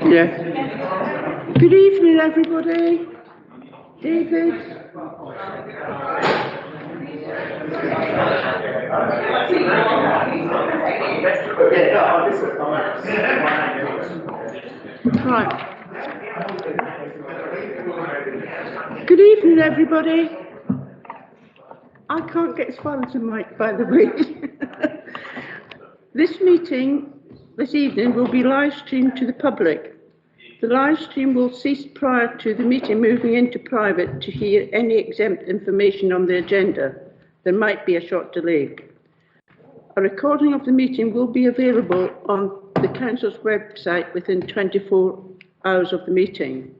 Yeah. Good evening, everybody. David. Right. Good evening, everybody. I can't get as far as the mic, by the way. This meeting this evening will be live streamed to the public. The live stream will cease prior to the meeting moving into private to hear any exempt information on the agenda. There might be a short delay. A recording of the meeting will be available on the Council's website within 24 hours of the meeting.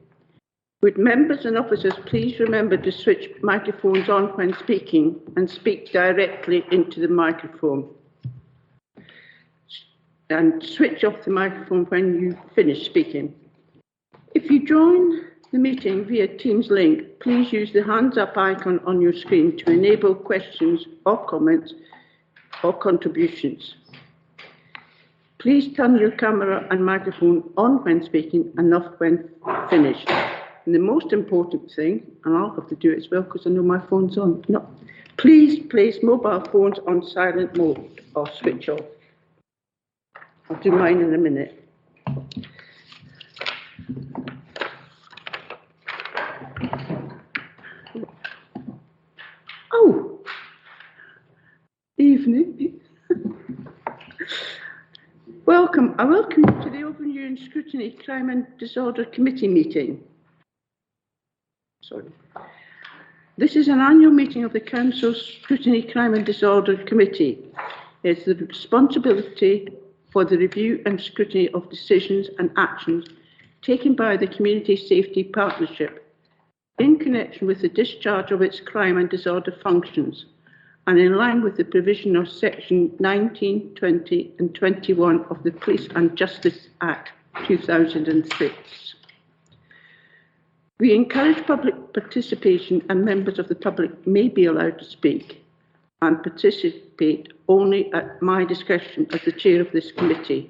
Would members and officers please remember to switch microphones on when speaking and speak directly into the microphone. And switch off the microphone when you finish speaking. If you join the meeting via Teams link, please use the hands up icon on your screen to enable questions or comments or contributions. Please turn your camera and microphone on when speaking and off when finished. And the most important thing, and I'll have to do it as well because I know my phone's on, please place mobile phones on silent mode or switch off. I'll do mine in a minute. Oh, evening. Welcome. I welcome you to the Open Year and Scrutiny Crime and Disorder Committee meeting. Sorry. This is an annual meeting of the Council's Scrutiny Crime and Disorder Committee. It's the responsibility for the review and scrutiny of decisions and actions taken by the Community Safety Partnership in connection with the discharge of its crime and disorder functions and in line with the provision of Section 19, 20 and 21 of the Police and Justice Act 2006. We encourage public participation and members of the public may be allowed to speak and participate only at my discretion as the chair of this committee.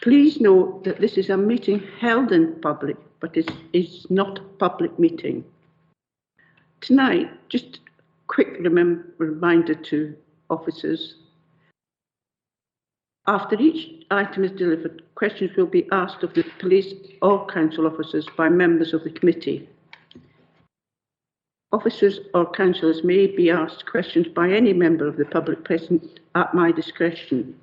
Please note that this is a meeting held in public, but it is not a public meeting. Tonight, just a quick reminder to officers. After each item is delivered, questions will be asked of the police or council officers by members of the committee. Officers or councillors may be asked questions by any member of the public present at my discretion.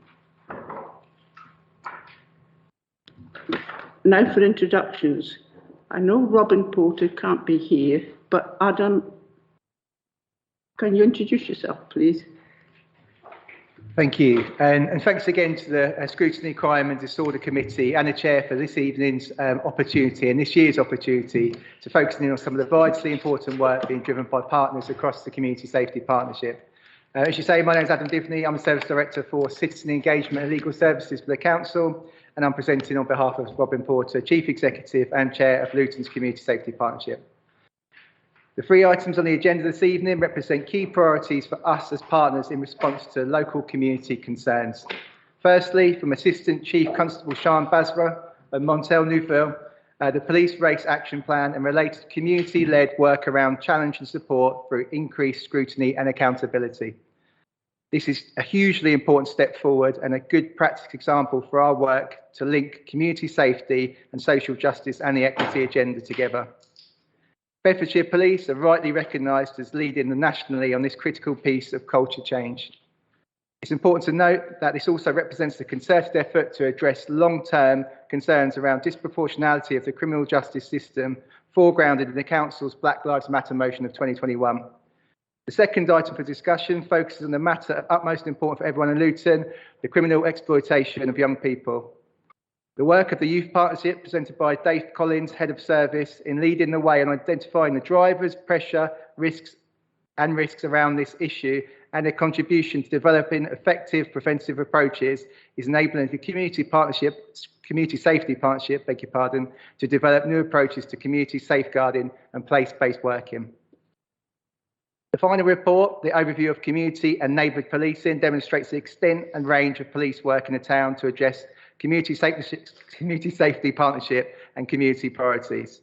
Now for introductions. I know Robin Porter can't be here, but Adam, can you introduce yourself, please? Thank you, and thanks again to the Scrutiny Crime and Disorder Committee and the Chair for this evening's opportunity and this year's opportunity to focus in on some of the vitally important work being driven by partners across the Community Safety Partnership. As you say, my name is Adam Divney. I'm the Service Director for Citizen Engagement and Legal Services for the Council, and I'm presenting on behalf of Robin Porter, Chief Executive and Chair of Luton's Community Safety Partnership. The three items on the agenda this evening represent key priorities for us as partners in response to local community concerns. Firstly, from Assistant Chief Constable Sian Basra of Montel Neufville, the Police Race Action Plan and related community-led work around challenge and support through increased scrutiny and accountability. This is a hugely important step forward and a good practical example for our work to link community safety and social justice and the equity agenda together. Bedfordshire Police are rightly recognised as leading nationally on this critical piece of culture change. It's important to note that this also represents a concerted effort to address long-term concerns around disproportionality of the criminal justice system, foregrounded in the Council's Black Lives Matter motion of 2021. The second item for discussion focuses on the matter of utmost importance for everyone in Luton, the criminal exploitation of young people. The work of the Youth Partnership, presented by Dave Collins, Head of Service, in leading the way on identifying the drivers, pressure, risks around this issue, and their contribution to developing effective preventive approaches, is enabling the Community Safety Partnership, to develop new approaches to community safeguarding and place-based working. The final report, the overview of community and neighbourhood policing, demonstrates the extent and range of police work in the town to address community safety partnership and community priorities.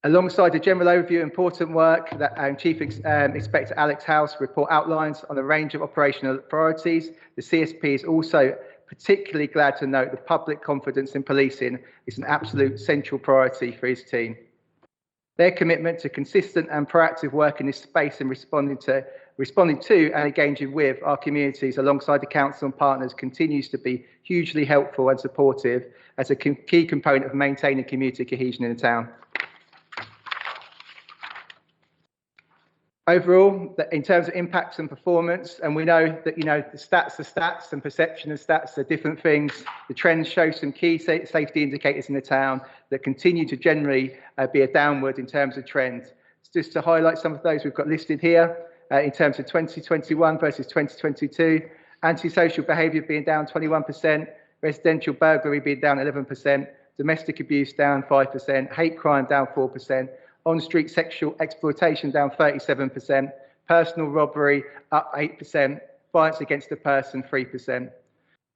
Alongside the general overview, important work that Chief Inspector Alex House report outlines on a range of operational priorities, the CSP is also particularly glad to note the public confidence in policing is an absolute central priority for his team. Their commitment to consistent and proactive work in this space and responding to and engaging with our communities alongside the council and partners continues to be hugely helpful and supportive as a key component of maintaining community cohesion in the town. Overall, in terms of impacts and performance, and we know that the stats are stats and perception of stats are different things. The trends show some key safety indicators in the town that continue to generally be a downward in terms of trend. Just to highlight some of those we've got listed here, in terms of 2021 versus 2022, antisocial behaviour being down 21%, residential burglary being down 11%, domestic abuse down 5%, hate crime down 4%, on-street sexual exploitation down 37%, personal robbery up 8%, violence against a person 3%.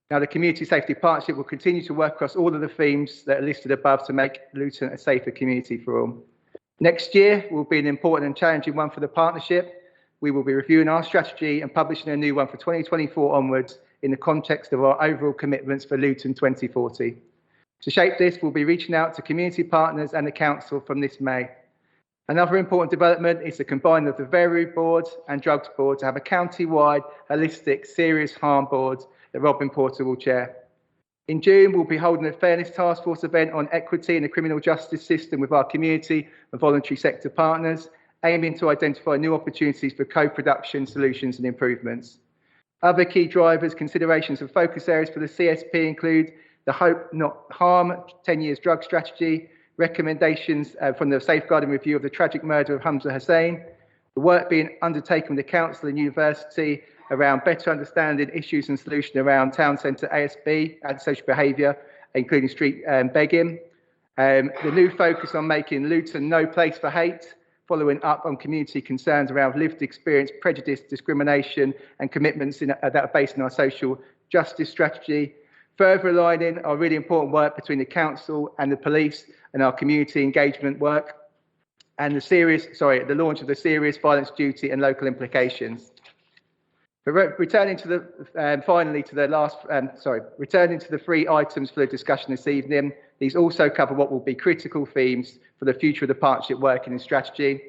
Now, the Community Safety Partnership will continue to work across all of the themes that are listed above to make Luton a safer community for all. Next year will be an important and challenging one for the partnership. We will be reviewing our strategy and publishing a new one for 2024 onwards in the context of our overall commitments for Luton 2040. To shape this, we'll be reaching out to community partners and the council from this May. Another important development is the combining of the Veru board and drugs board to have a county-wide, holistic, serious harm board that Robin Porter will chair. In June, we'll be holding a Fairness Task Force event on equity in the criminal justice system with our community and voluntary sector partners, aiming to identify new opportunities for co-production solutions and improvements. Other key drivers, considerations and focus areas for the CSP include the Hope Not Harm 10 years drug strategy, recommendations from the safeguarding review of the tragic murder of Hamza Hussain, the work being undertaken with the council and university around better understanding issues and solutions around town centre ASB and social behaviour, including street begging, the new focus on making Luton no place for hate, following up on community concerns around lived experience, prejudice, discrimination and commitments that are based on our social justice strategy, further aligning our really important work between the council and the police and our community engagement work, and the launch of the serious violence duty and local implications. But returning to the three items for the discussion this evening, these also cover what will be critical themes for the future of the partnership working and strategy,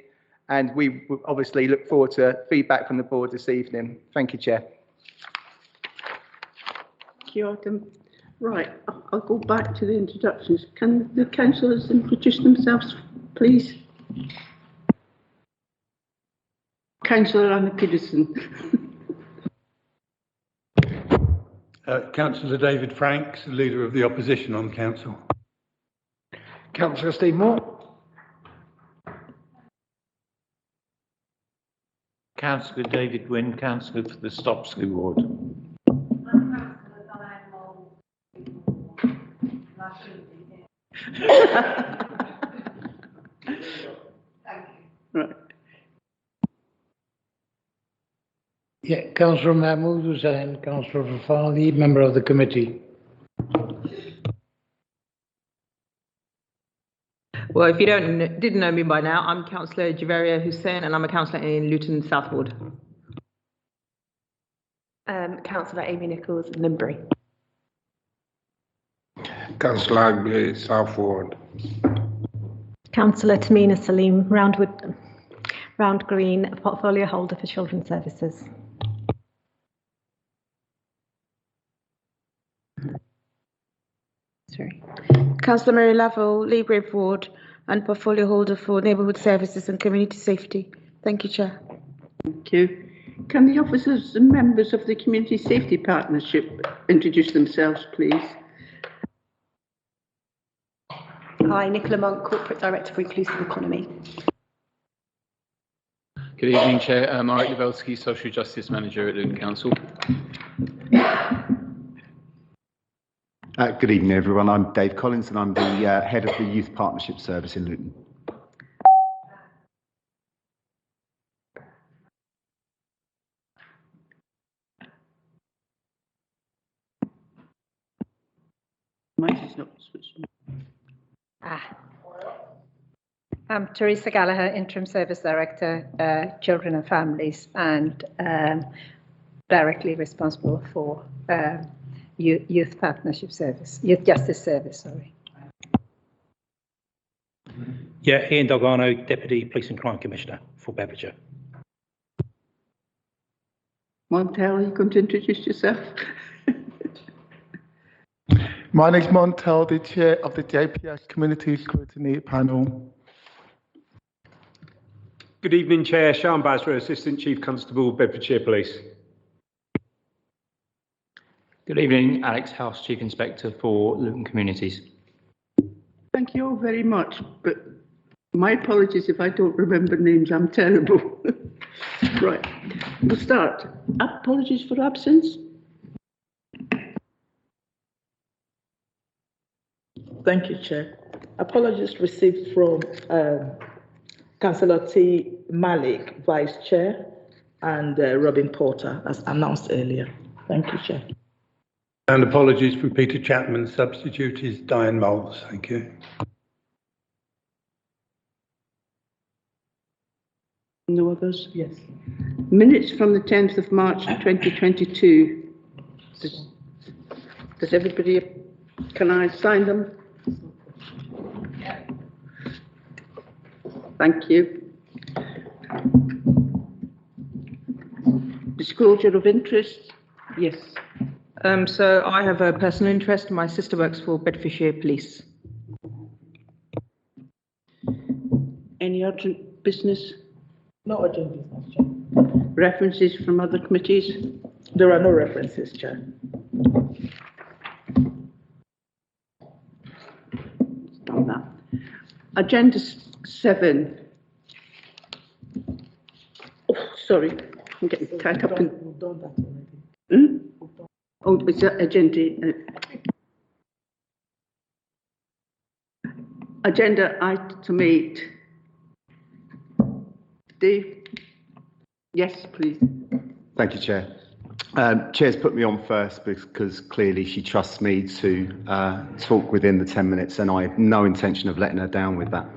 and we obviously look forward to feedback from the board this evening. Thank you, Chair. Thank you, Adam. Right, I'll go back to the introductions. Can the councillors introduce themselves, please? Councillor Anna Peterson. Councillor David Franks, Leader of the Opposition on Council. Councillor Steve Moore. Councillor David Wynne, Councillor for the Stopsley Ward. Right. Yeah, Councillor Mahmood Hussain, Councillor Fafali, member of the committee. Well, if you didn't know me by now, I'm Councillor Javeria Hussain and I'm a councillor in Luton South Ward. Councillor Amy Nichols, Limbury. Councillor Agbe, South Ward. Councillor Tamina Salim, Round Green, portfolio holder for Children's Services. Sorry. Councillor Mary Lavelle, Leagrave Ward, and portfolio holder for Neighbourhood Services and Community Safety. Thank you, Chair. Thank you. Can the officers and members of the Community Safety Partnership introduce themselves, please? Hi, Nicola Monk, Corporate Director for Inclusive Economy. Good evening, Chair. Marek Lewelski, Social Justice Manager at Luton Council. Good evening, everyone. I'm Dave Collins and I'm the Head of the Youth Partnership Service in Luton. Mine is not switched on. I'm Teresa Gallagher, Interim Service Director, Children and Families, and directly responsible for Youth Partnership Service, Youth Justice Service, sorry. Yeah, Ian Dogano, Deputy Police and Crime Commissioner for Bedfordshire. Montel, you going to introduce yourself? My name is Montel, the Chair of the JPS Community Scrutiny Panel. Good evening, Chair. Sean Basra, Assistant Chief Constable, Bedfordshire Police. Good evening, Alex House, Chief Inspector for Luton Communities. Thank you all very much, but my apologies if I don't remember names, I'm terrible. Right, we'll start. Apologies for absence. Thank you, Chair. Apologies received from Councillor T. Malik, Vice Chair, and Robin Porter, as announced earlier. Thank you, Chair. And apologies from Peter Chapman. Substitute is Diane Moles. Thank you. No others? Yes. Minutes from the 10th of March 2022. Does everybody, can I sign them? Thank you. Disclosure of interest? Yes. So I have a personal interest. My sister works for Bedfordshire Police. Any urgent business? No urgent business, Chair. References from other committees? There are no references, Chair. Done that. Agenda 7. Oh, sorry, I'm getting tied up in. We've done that already. Oh, it's agenda. Agenda item 8. Dave? Yes, please. Thank you, Chair. Chair's put me on first because clearly she trusts me to talk within the 10 minutes, and I have no intention of letting her down with that.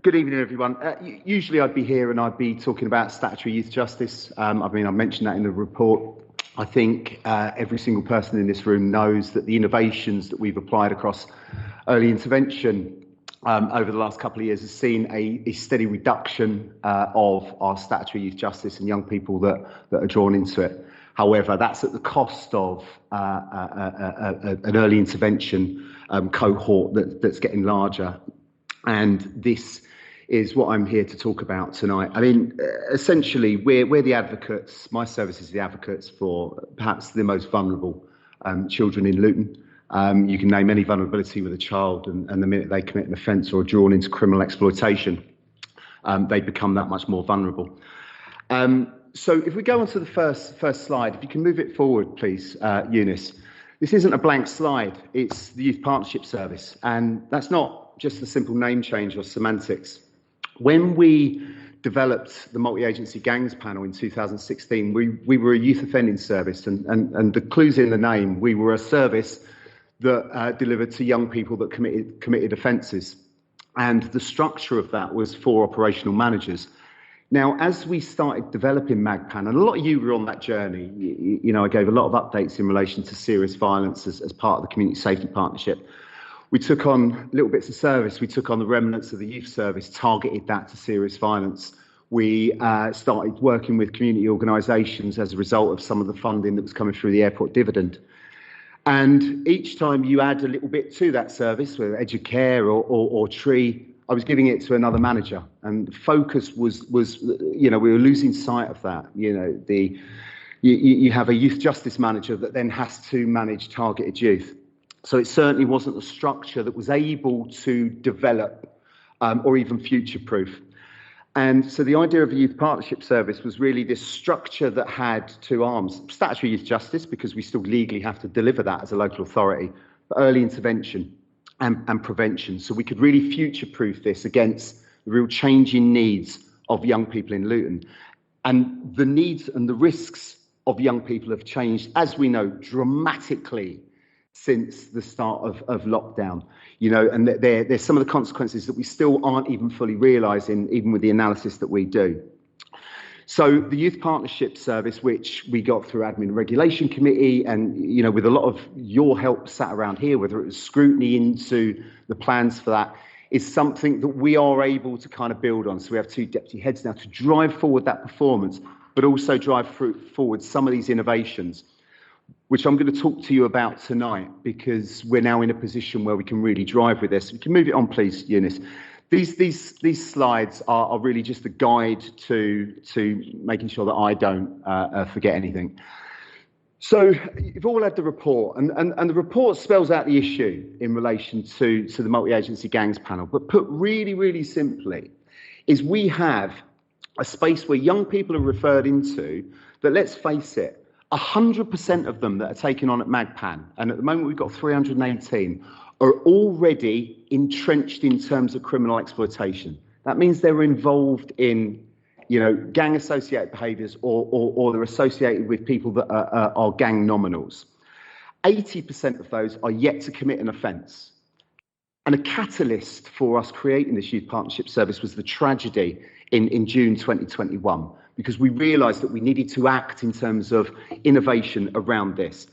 Good evening, everyone. Usually I'd be here and I'd be talking about statutory youth justice. I mean, I mentioned that in the report. I think every single person in this room knows that the innovations that we've applied across early intervention over the last couple of years has seen a steady reduction of our statutory youth justice and young people that are drawn into it. However, that's at the cost of an early intervention cohort that's getting larger. And this is what I'm here to talk about tonight. I mean, essentially, we're the advocates, my service is the advocates for perhaps the most vulnerable children in Luton. You can name any vulnerability with a child, and the minute they commit an offence or are drawn into criminal exploitation, they become that much more vulnerable. So if we go on to the first slide, if you can move it forward, please, Eunice. This isn't a blank slide, it's the Youth Partnership Service, and that's not just a simple name change or semantics. When we developed the multi-agency gangs panel in 2016, we were a youth offending service, and the clue's in the name. We were a service that delivered to young people that committed offences, and the structure of that was 4 operational managers. Now, as we started developing MAGPAN, and a lot of you were on that journey, you know, I gave a lot of updates in relation to serious violence as part of the Community Safety Partnership. We took on little bits of service. We took on the remnants of the youth service, targeted that to serious violence. We started working with community organisations as a result of some of the funding that was coming through the airport dividend. And each time you add a little bit to that service, whether Educare or Tree, I was giving it to another manager. And the focus was, you know, we were losing sight of that. You know, you have a youth justice manager that then has to manage targeted youth. So it certainly wasn't a structure that was able to develop or even future-proof. And so the idea of a youth partnership service was really this structure that had 2 arms: statutory youth justice, because we still legally have to deliver that as a local authority, but early intervention and prevention. So we could really future-proof this against the real changing needs of young people in Luton. And the needs and the risks of young people have changed, as we know, dramatically since the start of lockdown, and there's some of the consequences that we still aren't even fully realising, even with the analysis that we do. So the Youth Partnership Service, which we got through Admin and Regulation Committee, and with a lot of your help sat around here, whether it was scrutiny into the plans for that, is something that we are able to kind of build on. So we have 2 deputy heads now to drive forward that performance, but also drive forward some of these innovations, which I'm going to talk to you about tonight, because we're now in a position where we can really drive with this. We can move it on, please, Eunice. These slides are really just a guide to making sure that I don't forget anything. So you've all had the report, and the report spells out the issue in relation to the multi-agency gangs panel. But put really, really simply, is we have a space where young people are referred into that, let's face it, 100% of them that are taken on at MAGPAN, and at the moment we've got 318, are already entrenched in terms of criminal exploitation. That means they're involved in, gang associated behaviours, or they're associated with people that are gang nominals. 80% of those are yet to commit an offence. And a catalyst for us creating this Youth Partnership Service was the tragedy in June 2021, because we realised that we needed to act in terms of innovation around this,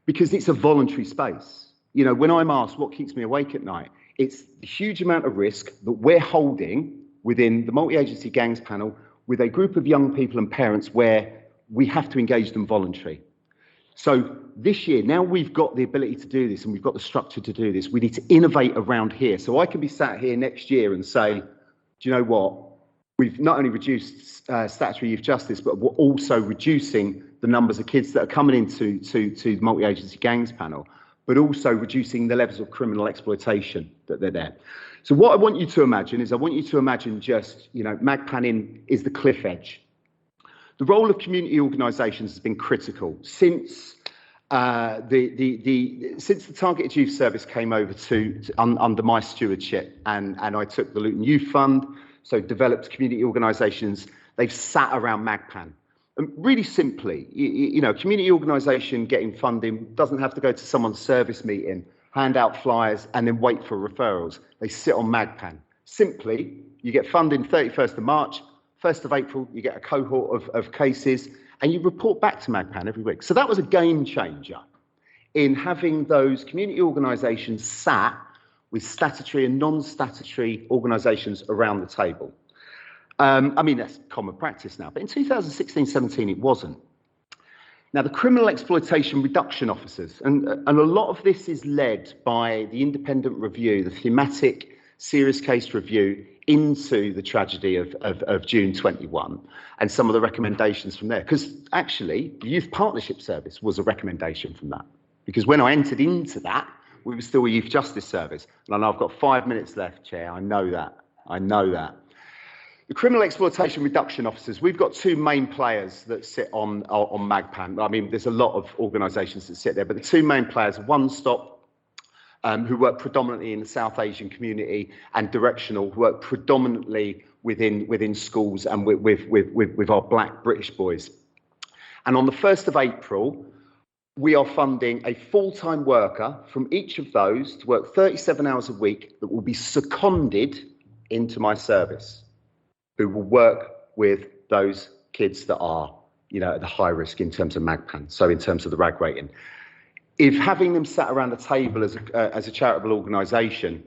because it's a voluntary space. When I'm asked what keeps me awake at night, it's the huge amount of risk that we're holding within the multi-agency gangs panel with a group of young people and parents where we have to engage them voluntarily. So this year, now we've got the ability to do this and we've got the structure to do this, we need to innovate around here. So I can be sat here next year and say, do you know what? We've not only reduced statutory youth justice, but we're also reducing the numbers of kids that are coming into the multi-agency gangs panel, but also reducing the levels of criminal exploitation that they're there. So what I want you to imagine is, just, MAGPAN is the cliff edge. The role of community organisations has been critical since since the Targeted Youth Service came over under my stewardship, and I took the Luton Youth Fund, so developed community organisations. They've sat around MAGPAN. And really simply, a community organisation getting funding doesn't have to go to someone's service meeting, hand out flyers, and then wait for referrals. They sit on MAGPAN. Simply, you get funding 31st of March, 1st of April, you get a cohort of cases, and you report back to MAGPAN every week. So that was a game changer in having those community organisations sat with statutory and non-statutory organisations around the table. That's common practice now, but in 2016-17 it wasn't. Now, the criminal exploitation reduction officers, and a lot of this is led by the independent review, the thematic serious case review into the tragedy of June 21, and some of the recommendations from there. Because actually, the Youth Partnership Service was a recommendation from that. Because when I entered into that, we were still a youth justice service. And I know I've got 5 minutes left, Chair. I know that. The criminal exploitation reduction officers, we've got 2 main players that sit on MAGPAN. There's a lot of organisations that sit there, but the 2 main players, One Stop, who work predominantly in the South Asian community, and Directional, who work predominantly within schools and with our Black British boys. And on the 1st of April, we are funding a full-time worker from each of those to work 37 hours a week that will be seconded into my service, who will work with those kids that are, at the high risk in terms of MAGPAN, so in terms of the RAG rating. If having them sat around the table as a charitable organisation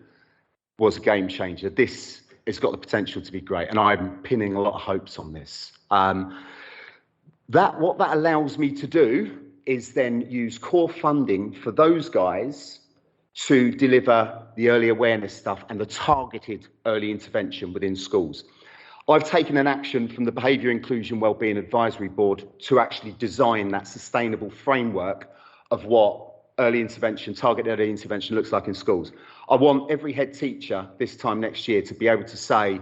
was a game changer, this has got the potential to be great, and I'm pinning a lot of hopes on this. What that allows me to do is then use core funding for those guys to deliver the early awareness stuff and the targeted early intervention within schools. I've taken an action from the Behaviour Inclusion Wellbeing Advisory Board to actually design that sustainable framework of what early intervention, targeted early intervention looks like in schools. I want every head teacher this time next year to be able to say,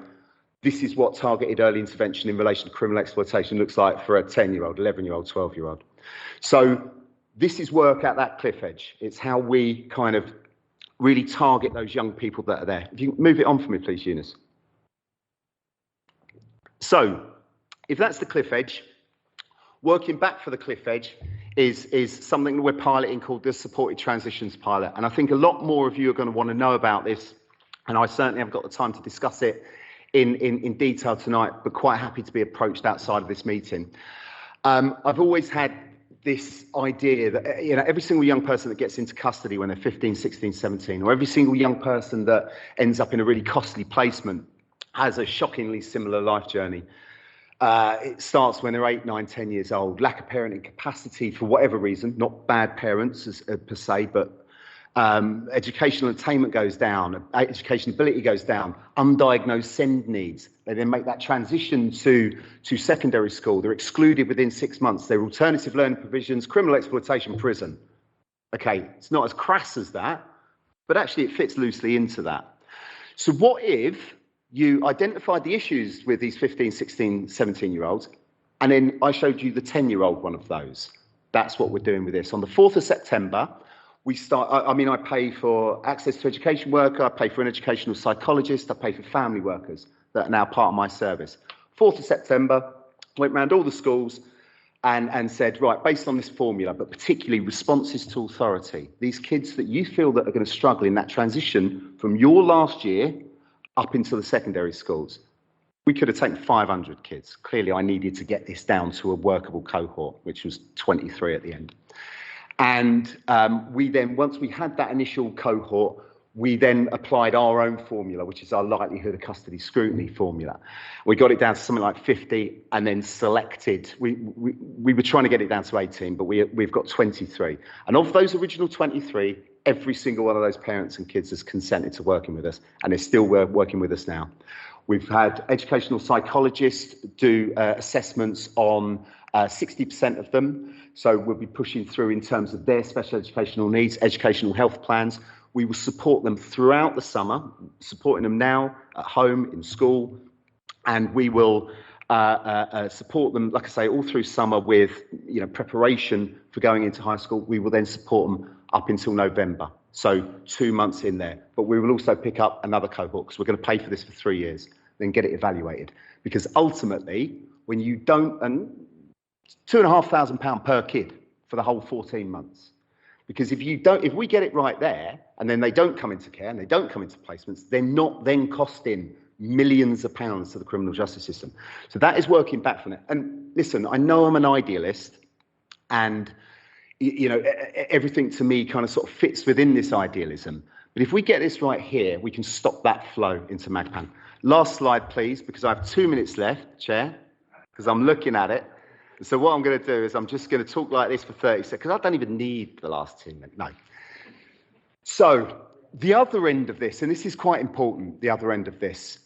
this is what targeted early intervention in relation to criminal exploitation looks like for a 10-year-old, 11-year-old, 12-year-old. So this is work at that cliff edge. It's how we kind of really target those young people that are there. If you move it on for me, please, Eunice. So if that's the cliff edge, working back for the cliff edge is something that we're piloting called the Supported Transitions Pilot. And I think a lot more of you are going to want to know about this, and I certainly haven't got the time to discuss it in detail tonight, but quite happy to be approached outside of this meeting. I've always had this idea that every single young person that gets into custody when they're 15, 16, 17, or every single young person that ends up in a really costly placement has a shockingly similar life journey. It starts when they're 8, 9, 10 years old. Lack of parenting capacity for whatever reason, not bad parents per se, but educational attainment goes down, education ability goes down, undiagnosed SEND needs. They then make that transition to secondary school. They're excluded within 6 months. There are alternative learning provisions, criminal exploitation, prison. Okay, it's not as crass as that, but actually it fits loosely into that. So what if you identified the issues with these 15, 16, 17-year-olds, and then I showed you the 10-year-old one of those? That's what we're doing with this. On the 4th of September, we start, I pay for access to education worker, I pay for an educational psychologist, I pay for family workers that are now part of my service. 4th of September, went around all the schools and said, right, based on this formula, but particularly responses to authority, these kids that you feel that are going to struggle in that transition from your last year up into the secondary schools. We could have taken 500 kids. Clearly, I needed to get this down to a workable cohort, which was 23 at the end. And we then, once we had that initial cohort, we then applied our own formula, which is our likelihood of custody scrutiny formula. We got it down to something like 50 and then selected. We were trying to get it down to 18, but we've got 23. And of those original 23, every single one of those parents and kids has consented to working with us, and they're still working with us now. We've had educational psychologists do assessments on 60% of them. So we'll be pushing through in terms of their special educational needs, educational health plans. We will support them throughout the summer, supporting them now at home, in school, and we will support them, like I say, all through summer with preparation for going into high school. We will then support them up until November, so 2 months in there. But we will also pick up another cohort because we're going to pay for this for 3 years, then get it evaluated. Because ultimately, when you don't, and £2,500 per kid for the whole 14 months. Because if we get it right there, and then they don't come into care and they don't come into placements, they're not then costing millions of pounds to the criminal justice system. So that is working back from it. And listen, I know I'm an idealist, and everything to me kind of sort of fits within this idealism. But if we get this right here, we can stop that flow into MAGPAN. Last slide, please, because I have 2 minutes left, Chair, because I'm looking at it. So what I'm going to do is I'm just going to talk like this for 30 seconds, because I don't even need the last 2 minutes. No. So the other end of this, and this is quite important, the other end of this,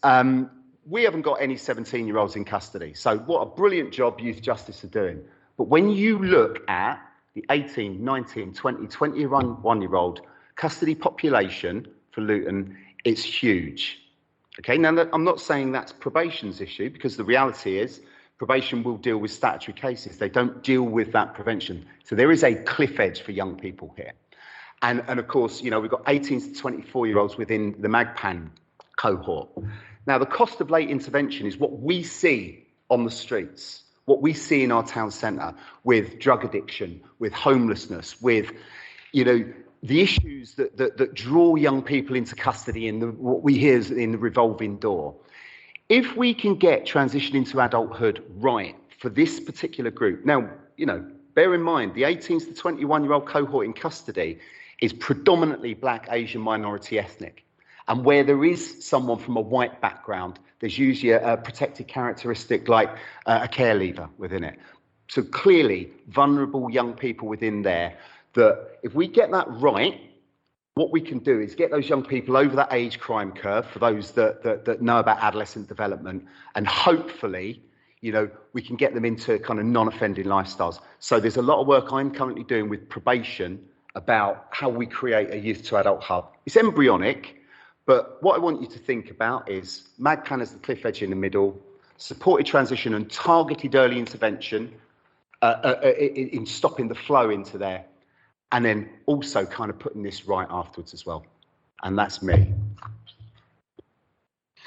we haven't got any 17-year-olds in custody. So what a brilliant job Youth Justice are doing. But when you look at the 18, 19, 20, 21-year-old custody population for Luton, it's huge. Okay, now I'm not saying that's probation's issue, because the reality is probation will deal with statutory cases. They don't deal with that prevention. So there is a cliff edge for young people here. And of course, we've got 18 to 24-year-olds within the MAGPAN cohort. Now, the cost of late intervention is what we see on the streets, what we see in our town centre with drug addiction, with homelessness, with, the issues that draw young people into custody and what we hear is in the revolving door. If we can get transition into adulthood right for this particular group, now, bear in mind, the 18 to 21-year-old cohort in custody is predominantly Black, Asian, minority ethnic. And where there is someone from a white background, there's usually a protected characteristic like a care leaver within it. So clearly, vulnerable young people within there, that if we get that right, what we can do is get those young people over that age crime curve for those that know about adolescent development, and hopefully, we can get them into kind of non-offending lifestyles. So there's a lot of work I'm currently doing with probation about how we create a youth to adult hub. It's embryonic, but what I want you to think about is MAGPAN as the cliff edge in the middle, supported transition and targeted early intervention in stopping the flow into there, and then also kind of putting this right afterwards as well. And that's me.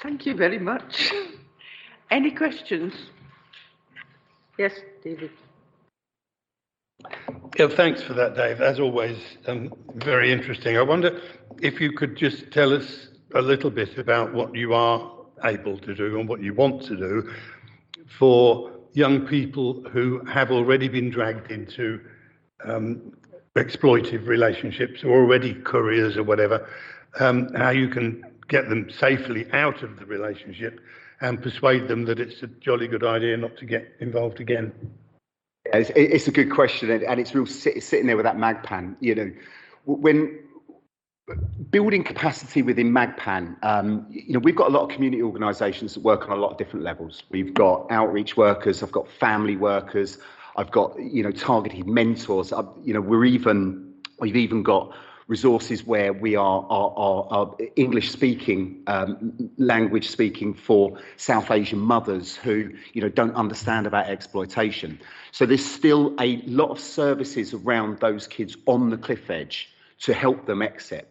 Thank you very much. Any questions? Yes, David. Yeah, thanks for that, Dave. As always, very interesting. I wonder if you could just tell us a little bit about what you are able to do and what you want to do for young people who have already been dragged into exploitive relationships or already couriers or whatever, how you can get them safely out of the relationship and persuade them that it's a jolly good idea not to get involved again. It's a good question, and it's real sitting there with that MAGPAN. You know, when building capacity within MAGPAN, you know, we've got a lot of community organisations that work on a lot of different levels. We've got outreach workers, I've got family workers, I've got, you know, targeted mentors. You know, we've even got resources where we are English speaking, language speaking for South Asian mothers who, you know, don't understand about exploitation. So there's still a lot of services around those kids on the cliff edge to help them exit.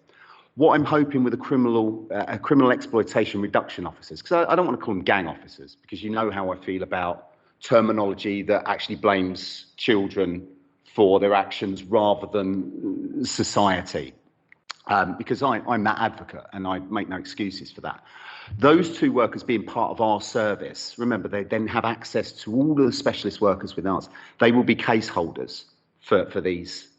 What I'm hoping with the criminal exploitation reduction officers, because I don't want to call them gang officers, because you know how I feel about terminology that actually blames children for their actions rather than society, because I'm that advocate and I make no excuses for that. Those two workers being part of our service, remember, they then have access to all of the specialist workers with us. They will be case holders for those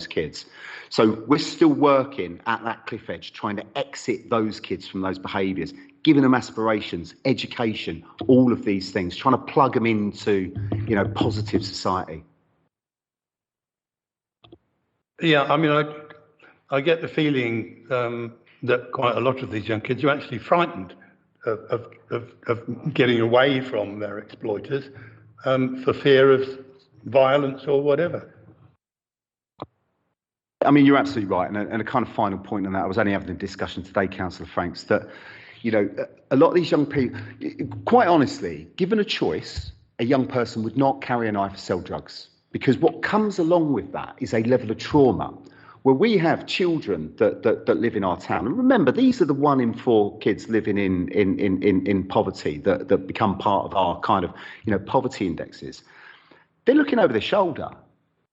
kids. So we're still working at that cliff edge, trying to exit those kids from those behaviours, giving them aspirations, education, all of these things, trying to plug them into, you know, positive society. Yeah, I mean, I get the feeling that quite a lot of these young kids are actually frightened of getting away from their exploiters for fear of violence or whatever. I mean, you're absolutely right. And a kind of final point on that, I was only having a discussion today, Councillor Franks, that, you know, a lot of these young people, quite honestly, given a choice, a young person would not carry a knife or sell drugs. Because what comes along with that is a level of trauma where we have children that live in our town. And remember, these are the 1 in 4 kids living in poverty that become part of our kind of, you know, poverty indexes. They're looking over their shoulder.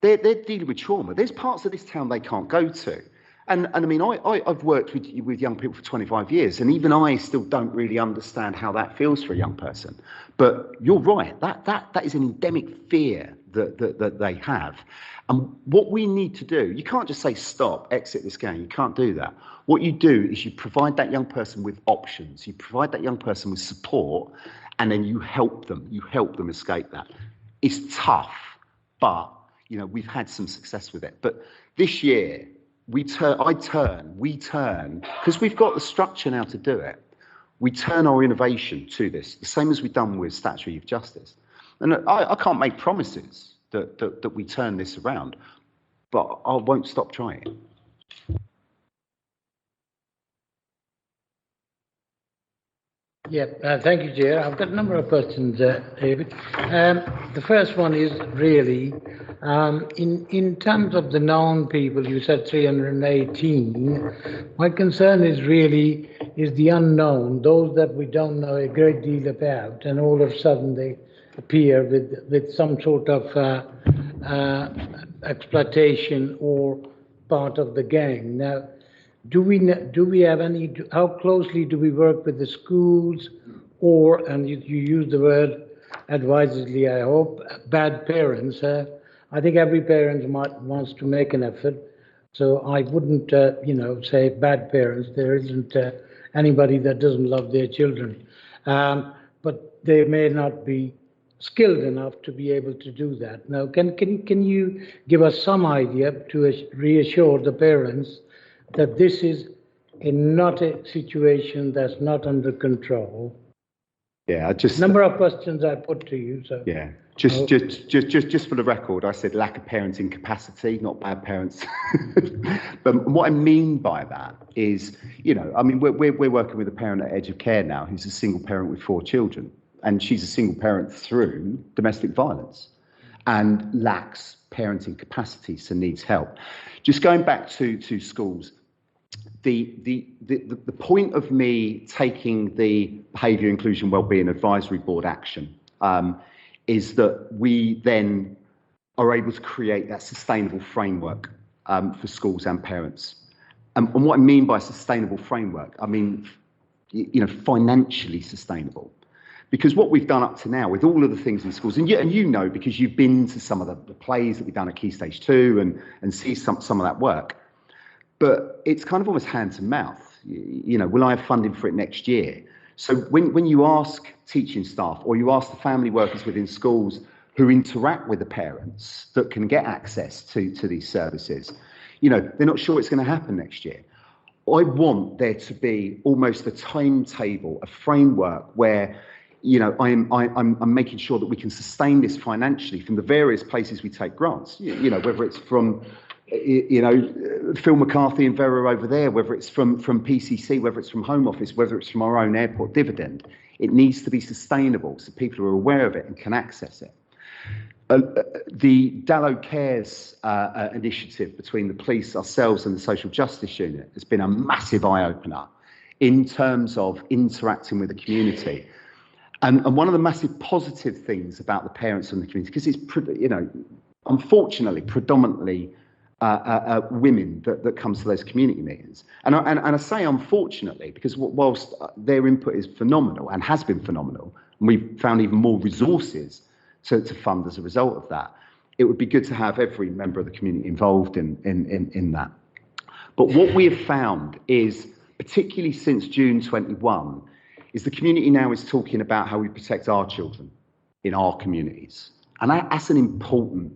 They're dealing with trauma. There's parts of this town they can't go to. And I mean, I've worked with young people for 25 years, and even I still don't really understand how that feels for a young person. But you're right, that is an endemic fear that they have. And what we need to do, you can't just say, stop, exit this game. You can't do that. What you do is you provide that young person with options. You provide that young person with support, and then you help them. You help them escape that. It's tough, but, you know, we've had some success with it. But this year, we turn, because we've got the structure now to do it, we turn our innovation to this, the same as we've done with statutory youth justice. And I can't make promises that we turn this around, but I won't stop trying. Yeah, thank you, Chair. I've got a number of questions, David. The first one is really, in terms of the known people, you said 318. My concern is really the unknown, those that we don't know a great deal about, and all of a sudden they appear with some sort of exploitation or part of the gang. Now, do we have any? How closely do we work with the schools, or, and you use the word advisedly, I hope, bad parents? I think every parent wants to make an effort, so I wouldn't, you know, say bad parents. There isn't anybody that doesn't love their children, but they may not be skilled enough to be able to do that. Now, can you give us some idea to reassure the parents that this is not a situation that's not under control? Yeah, just number of questions I put to you. So yeah, just for the record, I said lack of parenting capacity, not bad parents. But what I mean by that is, you know, I mean, we're working with a parent at Edge of Care now who's a single parent with 4 children, and she's a single parent through domestic violence and lacks parenting capacity, so needs help. Just going back to schools, the point of me taking the Behaviour Inclusion Wellbeing Advisory Board action is that we then are able to create that sustainable framework for schools and parents. And what I mean by sustainable framework, I mean, financially sustainable. Because what we've done up to now with all of the things in schools, and you know, because you've been to some of the plays that we've done at Key Stage 2 and see some of that work, but it's kind of almost hand to mouth. Will I have funding for it next year? So when you ask teaching staff or you ask the family workers within schools who interact with the parents that can get access to these services, they're not sure it's going to happen next year. I want there to be almost a timetable, a framework where, I'm making sure that we can sustain this financially from the various places we take grants, whether it's from, Phil McCarthy and Vera over there, whether it's from PCC, whether it's from Home Office, whether it's from our own airport dividend. It needs to be sustainable so people are aware of it and can access it. The Dallow Cares initiative between the police, ourselves and the social justice unit has been a massive eye-opener in terms of interacting with the community. And one of the massive positive things about the parents and the community, because it's, unfortunately, predominantly women that comes to those community meetings. And I say unfortunately, because whilst their input is phenomenal and has been phenomenal, and we've found even more resources to fund as a result of that, it would be good to have every member of the community involved in that. But what we have found is, particularly since June 21, is the community now is talking about how we protect our children in our communities. And that's an important,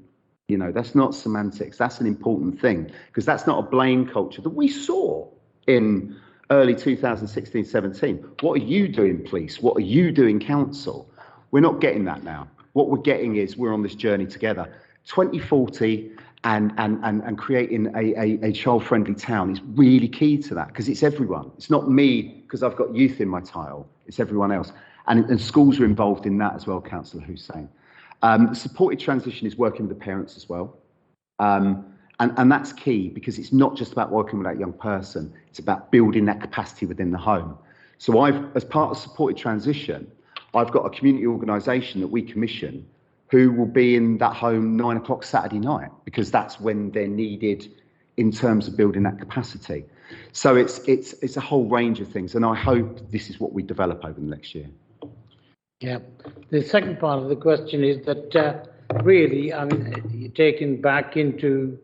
that's not semantics, that's an important thing, because that's not a blame culture that we saw in early 2016-17. What are you doing, police? What are you doing, council? We're not getting that now. What we're getting is we're on this journey together. 2040 and creating a child-friendly town is really key to that, because it's everyone. It's not me because I've got youth in my tile, it's everyone else. And schools are involved in that as well, Councillor Hussain. Supported transition is working with the parents as well. And that's key, because it's not just about working with that young person, it's about building that capacity within the home. So as part of supported transition, I've got a community organisation that we commission who will be in that home 9 o'clock Saturday night, because that's when they're needed in terms of building that capacity. So it's a whole range of things, and I hope this is what we develop over the next year. Yeah. The second part of the question is that really, taken back into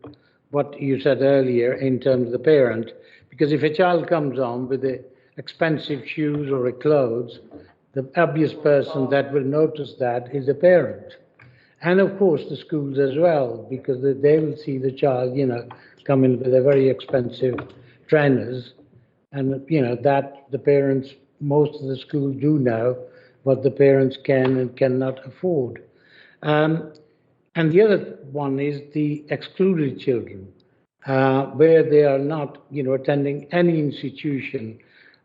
what you said earlier in terms of the parent, because if a child comes on with the expensive shoes or clothes, the obvious person that will notice that is the parent. And of course the schools as well, because they will see the child, come in with a very expensive trainers, and that the parents, most of the schools do know what the parents can and cannot afford. And the other one is the excluded children, where they are not, attending any institution.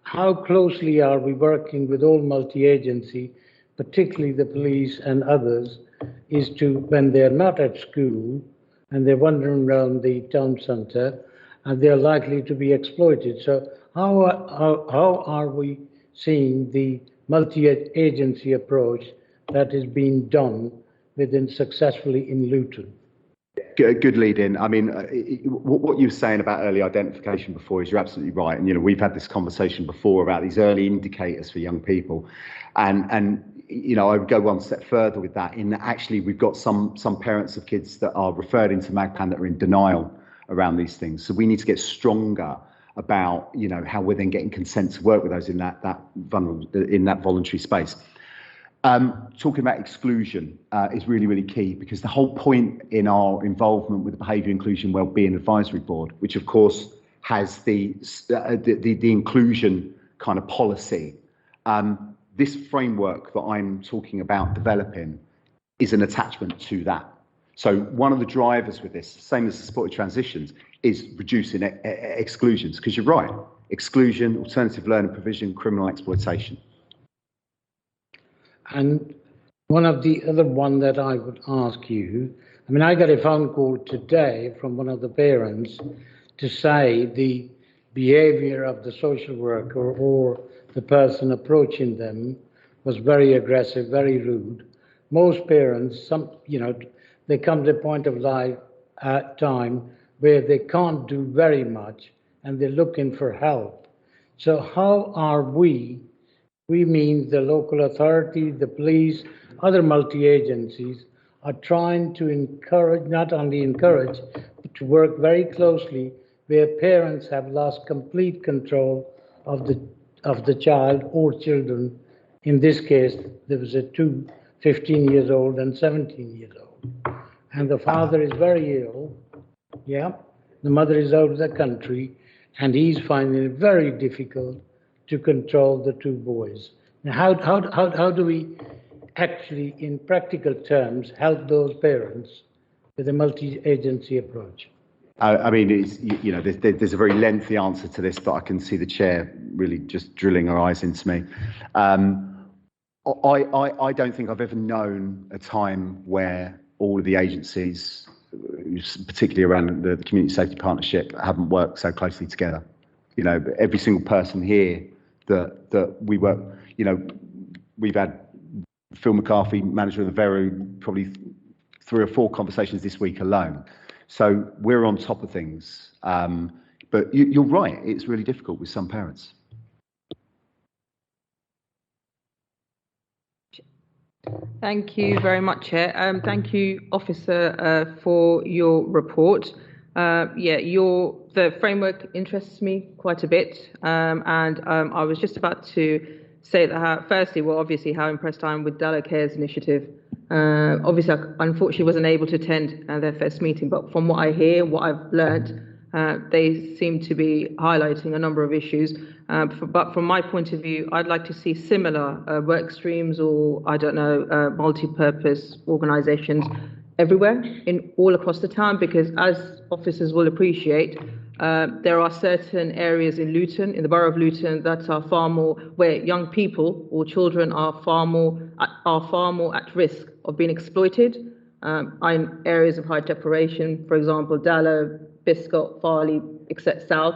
How closely are we working with all multi-agency, particularly the police and others, is to, when they're not at school and they're wandering around the town centre, and they're likely to be exploited. So how are we seeing the multi-agency approach that is being done successfully in Luton? Good lead in. What you were saying about early identification before is you're absolutely right. And, we've had this conversation before about these early indicators for young people. And I would go one step further with that, in that actually we've got some parents of kids that are referred into MAGPAN that are in denial around these things. So we need to get stronger about, how we're then getting consent to work with those in that voluntary space. Talking about exclusion is really, really key, because the whole point in our involvement with the Behaviour Inclusion Wellbeing Advisory Board, which of course has the inclusion kind of policy, this framework that I'm talking about developing is an attachment to that. So one of the drivers with this, same as the supported transitions, is reducing exclusions, because you're right, exclusion, alternative learning provision, criminal exploitation. And one of the other one that I would ask you, I got a phone call today from one of the parents to say the behavior of the social worker or the person approaching them was very aggressive, very rude. Most parents, there comes a point of life at time where they can't do very much and they're looking for help. So how are we mean the local authority, the police, other multi-agencies, are trying to encourage, not only encourage, but to work very closely where parents have lost complete control of the child or children. In this case, there was a 15 years old and 17 years old. And the father is very ill, yeah. The mother is out of the country, and he's finding it very difficult to control the two boys. Now, how do we actually, in practical terms, help those parents with a multi-agency approach? I mean, it's, you know, there's a very lengthy answer to this, but I can see the chair really just drilling her eyes into me. I don't think I've ever known a time where all of the agencies, particularly around the Community Safety Partnership, haven't worked so closely together. You know, every single person here that we work, you know, we've had Phil McCarthy, manager of the Veru, probably 3 or 4 conversations this week alone. So we're on top of things. But you're right, it's really difficult with some parents. Thank you very much, Chair. Thank you, Officer, for your report. The framework interests me quite a bit, and I was just about to say that obviously how impressed I am with Dallow Care's initiative. Obviously, I unfortunately wasn't able to attend their first meeting, but from what I hear, what I've learned, they seem to be highlighting a number of issues. But from my point of view, I'd like to see similar work streams or, I don't know, multi-purpose organisations everywhere, all across the town, because as officers will appreciate, there are certain areas in Luton, in the borough of Luton, that are far more, where young people or children are far more at risk of being exploited. In areas of high deprivation, for example, Dallow, Biscot, Farley, except South.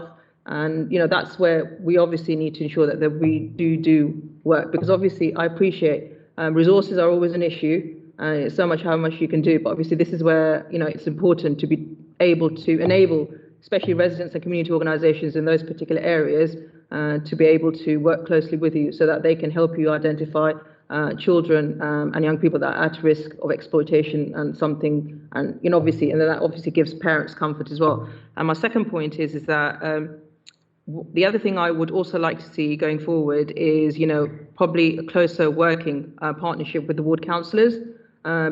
And, you know, that's where we obviously need to ensure that we do work, because obviously I appreciate resources are always an issue, and it's so much how much you can do. But obviously this is where, you know, it's important to be able to enable, especially residents and community organisations in those particular areas, to be able to work closely with you so that they can help you identify children and young people that are at risk of exploitation and you know, obviously, and then that obviously gives parents comfort as well. And my second point is that the other thing I would also like to see going forward is, you know, probably a closer working partnership with the ward councillors,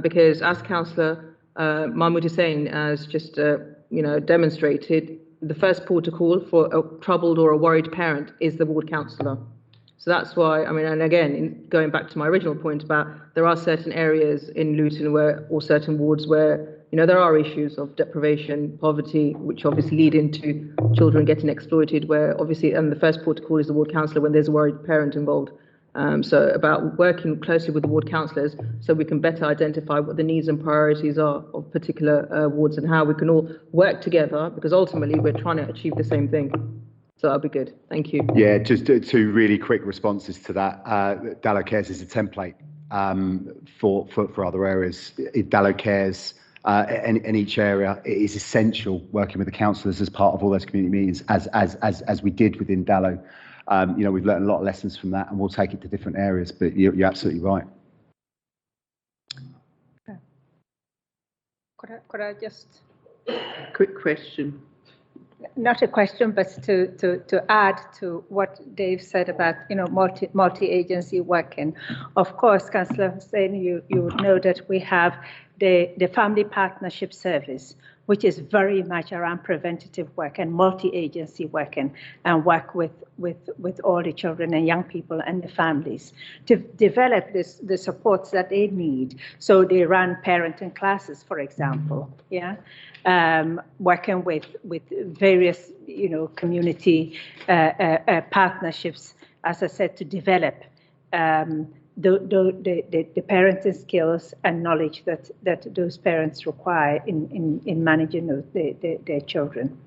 because as Councillor Mahmood Hussain has just, you know, demonstrated, the first port of call for a troubled or a worried parent is the ward councillor. So that's why, I mean, and again, going back to my original point about there are certain areas in Luton or certain wards where, you know, there are issues of deprivation, poverty, which obviously lead into children getting exploited, where obviously, and the first port of call is the ward councillor when there's a worried parent involved. So about working closely with the ward councillors so we can better identify what the needs and priorities are of particular wards and how we can all work together, because ultimately we're trying to achieve the same thing. So that'll be good. Thank you. Yeah, just 2 really quick responses to that. Dallow Cares is a template for other areas. Dallow Cares in each area, it is essential working with the councillors as part of all those community meetings, as we did within Dallow. You know, we've learned a lot of lessons from that, and we'll take it to different areas. But you're absolutely right. Could I just quick question? Not a question, but to add to what Dave said about, you know, multi-agency working. Of course, Councillor Hussain, you would know that we have the Family Partnership Service, which is very much around preventative work and multi-agency working, and work with all the children and young people and the families to develop the supports that they need. So they run parenting classes, for example, yeah, working with various, you know, community partnerships, as I said, to develop the parenting skills and knowledge that those parents require in managing their children.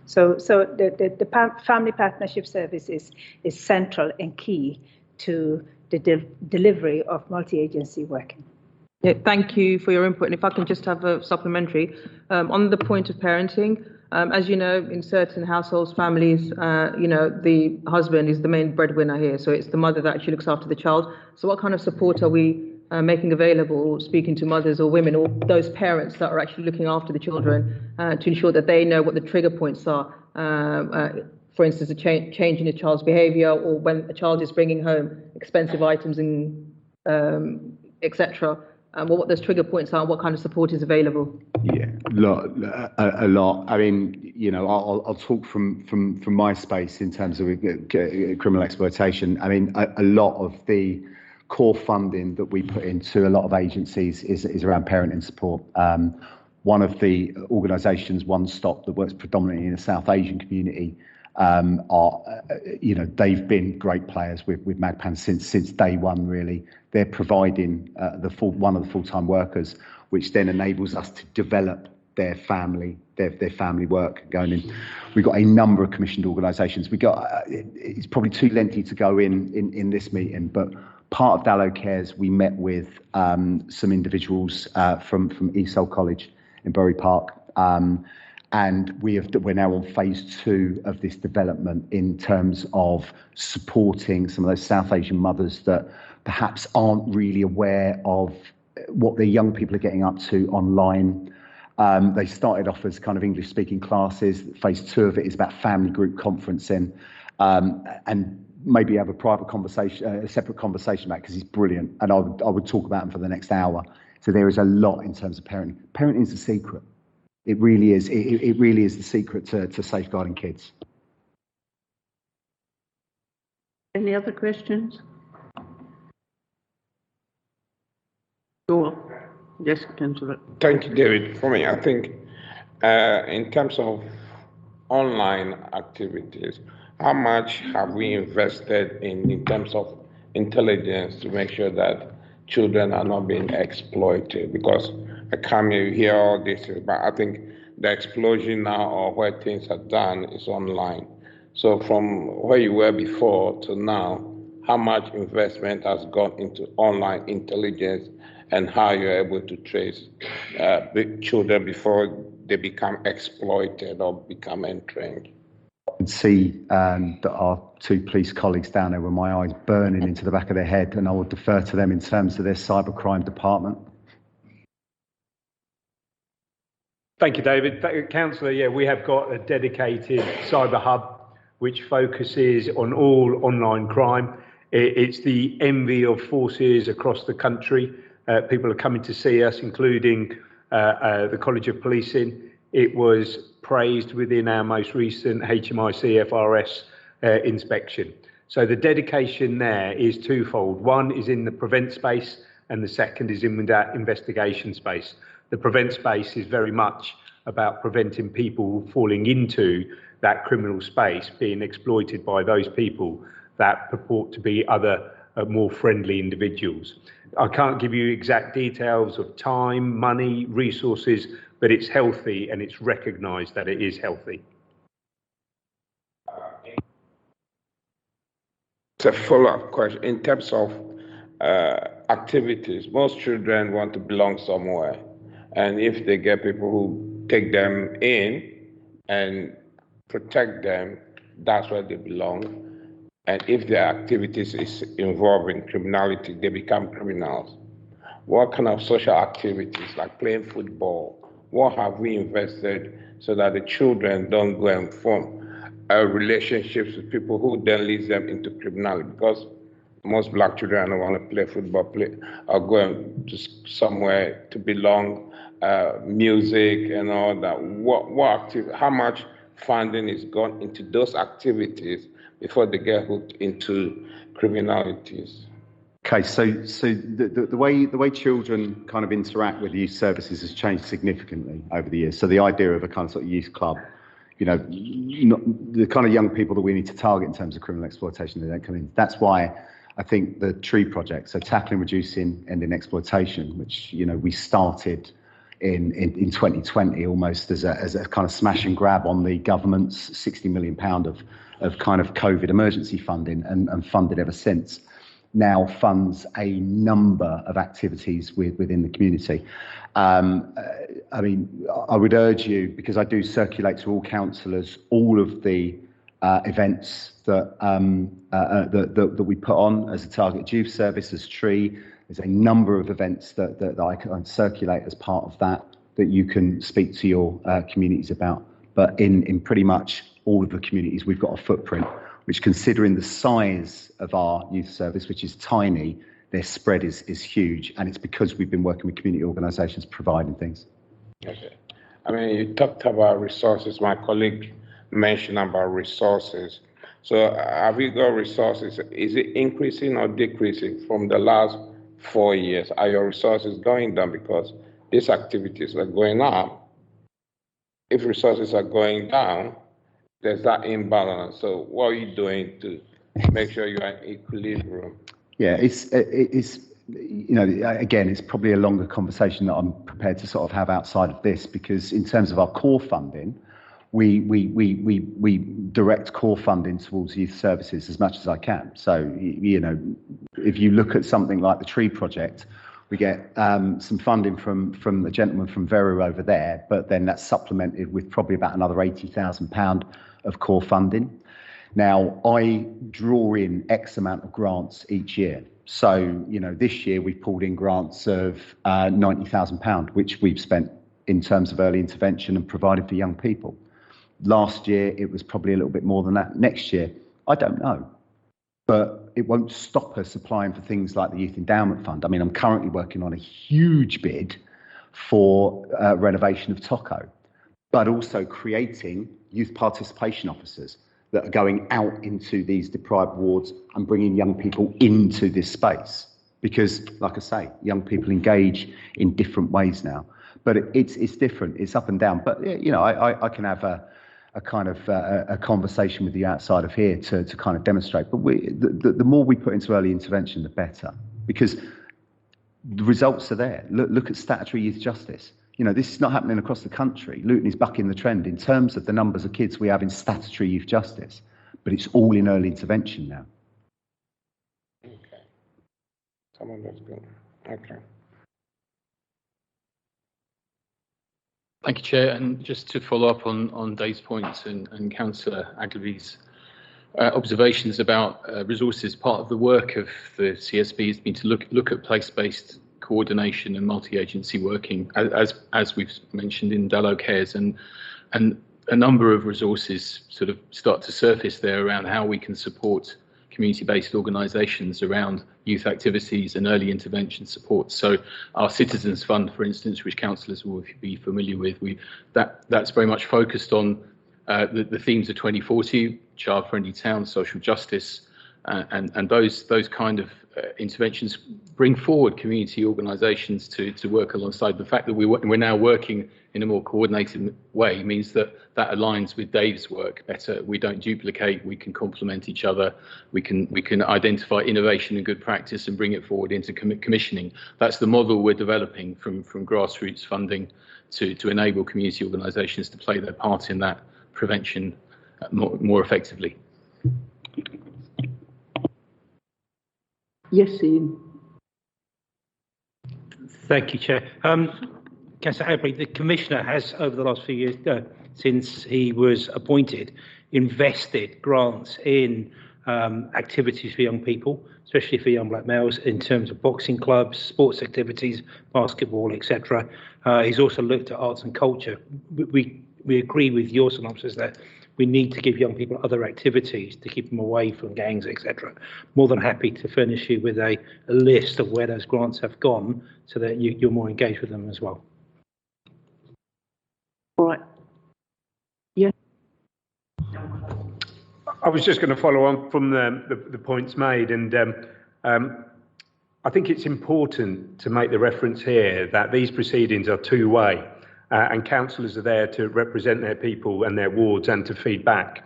So the Family Partnership Service is central and key to the delivery of multi-agency working. Yeah, thank you for your input. And if I can just have a supplementary, on the point of parenting, as you know, in certain households, families, the husband is the main breadwinner here. So it's the mother that actually looks after the child. So what kind of support are we making available, speaking to mothers or women or those parents that are actually looking after the children to ensure that they know what the trigger points are? For instance, a change in a child's behaviour, or when a child is bringing home expensive items and etc. What those trigger points are, what kind of support is available? Yeah, a lot. I mean, I'll talk from my space in terms of criminal exploitation. I mean, a lot of the core funding that we put into a lot of agencies is around parenting support. One of the organisations, One Stop, that works predominantly in the South Asian community, they've been great players with MAGPAN since day one. Really, they're providing one of the full-time workers, which then enables us to develop their family work going in. We've got a number of commissioned organisations. It's probably too lengthy to go in this meeting, but part of Dallow Cares, we met with some individuals from Eastside College in Bury Park. And we're now on phase 2 of this development in terms of supporting some of those South Asian mothers that perhaps aren't really aware of what their young people are getting up to online. They started off as kind of English-speaking classes. Phase 2 of it is about family group conferencing, and maybe have a private conversation, a separate conversation about it, because he's brilliant, and I would talk about him for the next hour. So there is a lot in terms of parenting. Parenting is the secret. It really is. It really is the secret to safeguarding kids. Any other questions? Go on. Yes, Councillor. Thank you, David. For me, I think in terms of online activities, how much have we invested in terms of intelligence to make sure that children are not being exploited? Because I come here, hear all this, but I think the explosion now or where things are done is online. So from where you were before to now, how much investment has gone into online intelligence and how you're able to trace children before they become exploited or become entrenched? I could see that our 2 police colleagues down there with my eyes burning into the back of their head, and I would defer to them in terms of their cybercrime department. Thank you, David. Councillor, yeah, we have got a dedicated cyber hub which focuses on all online crime. It's the envy of forces across the country. People are coming to see us, including the College of Policing. It was praised within our most recent HMIC FRS inspection. So the dedication there is twofold. One is in the prevent space, and the second is in that investigation space. The prevent space is very much about preventing people falling into that criminal space, being exploited by those people that purport to be other more friendly individuals. I can't give you exact details of time, money, resources, but it's healthy and it's recognised that it is healthy. It's a follow-up question. In terms of activities, most children want to belong somewhere. And if they get people who take them in and protect them, that's where they belong. And if their activities is involving criminality, they become criminals. What kind of social activities, like playing football, what have we invested so that the children don't go and form relationships with people who then leads them into criminality? Because most black children don't want to play football, or go to somewhere to belong, music and all that. How much funding is gone into those activities before they get hooked into criminalities? Okay, so the way children kind of interact with youth services has changed significantly over the years. So the idea of a kind of sort of youth club, the kind of young people that we need to target in terms of criminal exploitation, they don't come in. That's why I think the TREE project, so tackling, reducing, ending exploitation, which we started in 2020 almost as a kind of smash and grab on the government's £60 million of kind of COVID emergency funding, and funded ever since. now funds a number of activities within the community. I mean, I would urge you, because I do circulate to all councillors all of the events that that we put on as a target youth service, as Tree. There's a number of events that I can circulate as part of that you can speak to your communities about. But in pretty much all of the communities, we've got a footprint, which, considering the size of our youth service, which is tiny, their spread is huge. And it's because we've been working with community organisations providing things. Okay. I mean, you talked about resources. My colleague mentioned about resources. So have you got resources? Is it increasing or decreasing from the last 4 years? Are your resources going down because these activities are going up? If resources are going down, there's that imbalance. So what are you doing to make sure you're in equilibrium? Yeah, it's you know, again, it's probably a longer conversation that I'm prepared to sort of have outside of this, because in terms of our core funding, we direct core funding towards youth services as much as I can. So, you know, if you look at something like the Tree Project, we get some funding from the gentleman from Veru over there, but then that's supplemented with probably about another £80,000 of core funding. Now, I draw in X amount of grants each year. So, you know, this year we've pulled in grants of £90,000, which we've spent in terms of early intervention and provided for young people. Last year, it was probably a little bit more than that. Next year, I don't know. But it won't stop us applying for things like the Youth Endowment Fund. I mean, I'm currently working on a huge bid for renovation of Tocco, but also creating youth participation officers that are going out into these deprived wards and bringing young people into this space. Because, like I say, young people engage in different ways now. But it's different, it's up and down. But, you know, I can have a kind of a conversation with you outside of here to kind of demonstrate. But the more we put into early intervention, the better. Because the results are there. Look at statutory youth justice. You know, this is not happening across the country. Luton is bucking the trend in terms of the numbers of kids we have in statutory youth justice, but it's all in early intervention now. Okay. Someone that's good. Okay. Thank you, Chair. And just to follow up on Dave's points and Councillor Agleby's observations about resources, part of the work of the CSB has been to look at place-based coordination and multi-agency working, as we've mentioned in Dallow Cares, and a number of resources sort of start to surface there around how we can support community-based organisations around youth activities and early intervention support. So our Citizens Fund, for instance, which councillors will be familiar with, that's very much focused on the themes of 2040, child-friendly towns, social justice, and those kind of interventions bring forward community organisations to work alongside. The fact that we're now working in a more coordinated way means that aligns with Dave's work better. We don't duplicate, we can complement each other, we can identify innovation and good practice and bring it forward into commissioning. That's the model we're developing from grassroots funding to enable community organisations to play their part in that prevention more effectively. Yes, Ian. Thank you, Chair. Councillor Agleby, the Commissioner has, over the last few years, since he was appointed, invested grants in activities for young people, especially for young black males, in terms of boxing clubs, sports activities, basketball, etc. He's also looked at arts and culture. We agree with your synopsis that we need to give young people other activities to keep them away from gangs, etc. More than happy to furnish you with a list of where those grants have gone so that you're more engaged with them as well. All right. Yeah. I was just going to follow on from the points made, and I think it's important to make the reference here that these proceedings are two-way. And councillors are there to represent their people and their wards and to feed back.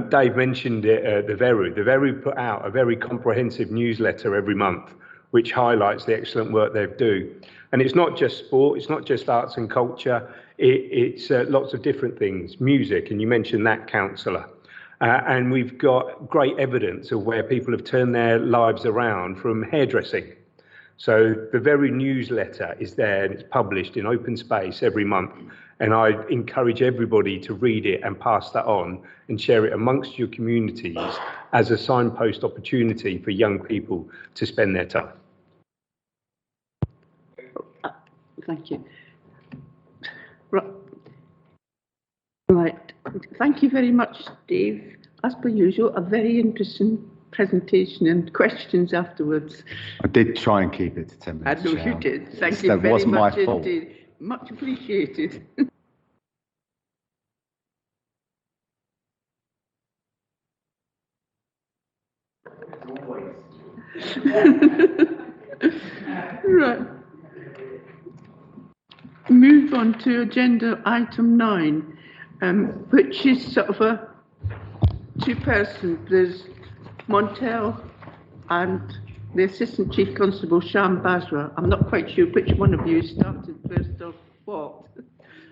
Dave mentioned it, the Veru. The Veru put out a very comprehensive newsletter every month, which highlights the excellent work they do. And it's not just sport, it's not just arts and culture, it's lots of different things, music, and you mentioned that, councillor. And we've got great evidence of where people have turned their lives around from hairdressing. So the very newsletter is there and it's published in open space every month. And I encourage everybody to read it and pass that on and share it amongst your communities as a signpost opportunity for young people to spend their time. Thank you. Right. Thank you very much, Dave. As per usual, a very interesting presentation and questions afterwards. I did try and keep it to 10 I minutes. know Chair. you did. Thank you That very wasn't much my fault. indeed. Much appreciated. Right. Move on to agenda item 9, which is sort of a two-person. There's Montel and the Assistant Chief Constable, Sham Basra. I'm not quite sure which one of you started first or what.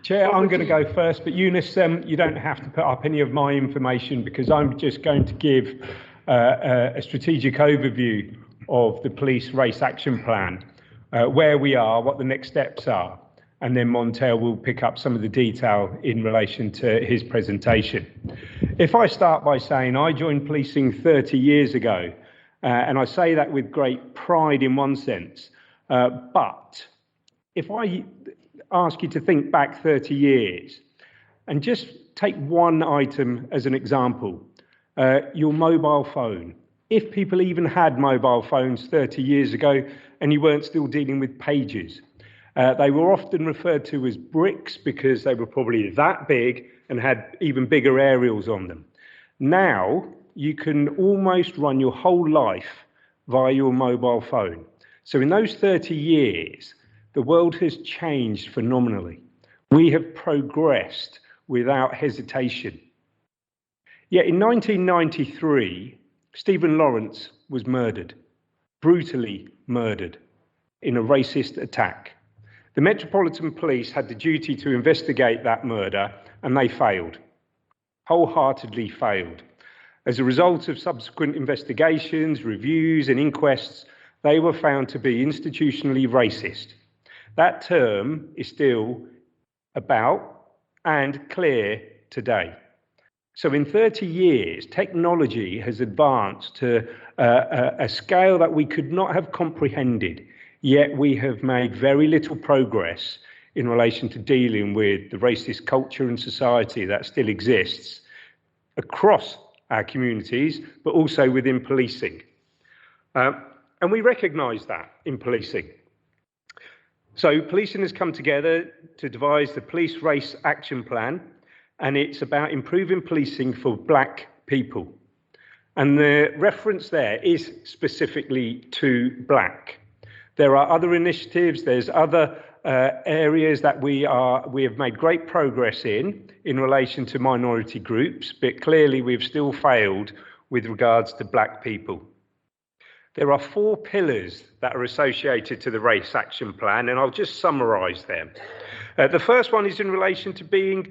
Chair, I'm going to go first, but Eunice, you don't have to put up any of my information because I'm just going to give a strategic overview of the police race action plan, where we are, what the next steps are, and then Montel will pick up some of the detail in relation to his presentation. If I start by saying I joined policing 30 years ago, and I say that with great pride in one sense, but if I ask you to think back 30 years and just take one item as an example, your mobile phone. If people even had mobile phones 30 years ago and you weren't still dealing with pages, they were often referred to as bricks because they were probably that big and had even bigger aerials on them. Now, you can almost run your whole life via your mobile phone. So in those 30 years, the world has changed phenomenally. We have progressed without hesitation. Yet in 1993, Stephen Lawrence was murdered, brutally murdered, in a racist attack. The Metropolitan Police had the duty to investigate that murder, and they failed, wholeheartedly failed. As a result of subsequent investigations, reviews, and inquests, they were found to be institutionally racist. That term is still about and clear today. So in 30 years, technology has advanced to a scale that we could not have comprehended, yet we have made very little progress in relation to dealing with the racist culture and society that still exists across our communities, but also within policing. And we recognise that in policing. So policing has come together to devise the Police Race Action Plan, and it's about improving policing for black people. And the reference there is specifically to black. There are other initiatives, there's other areas that we have made great progress in relation to minority groups, but clearly we've still failed with regards to black people. There are 4 pillars that are associated to the Race Action Plan, and I'll just summarise them. The first one is in relation to being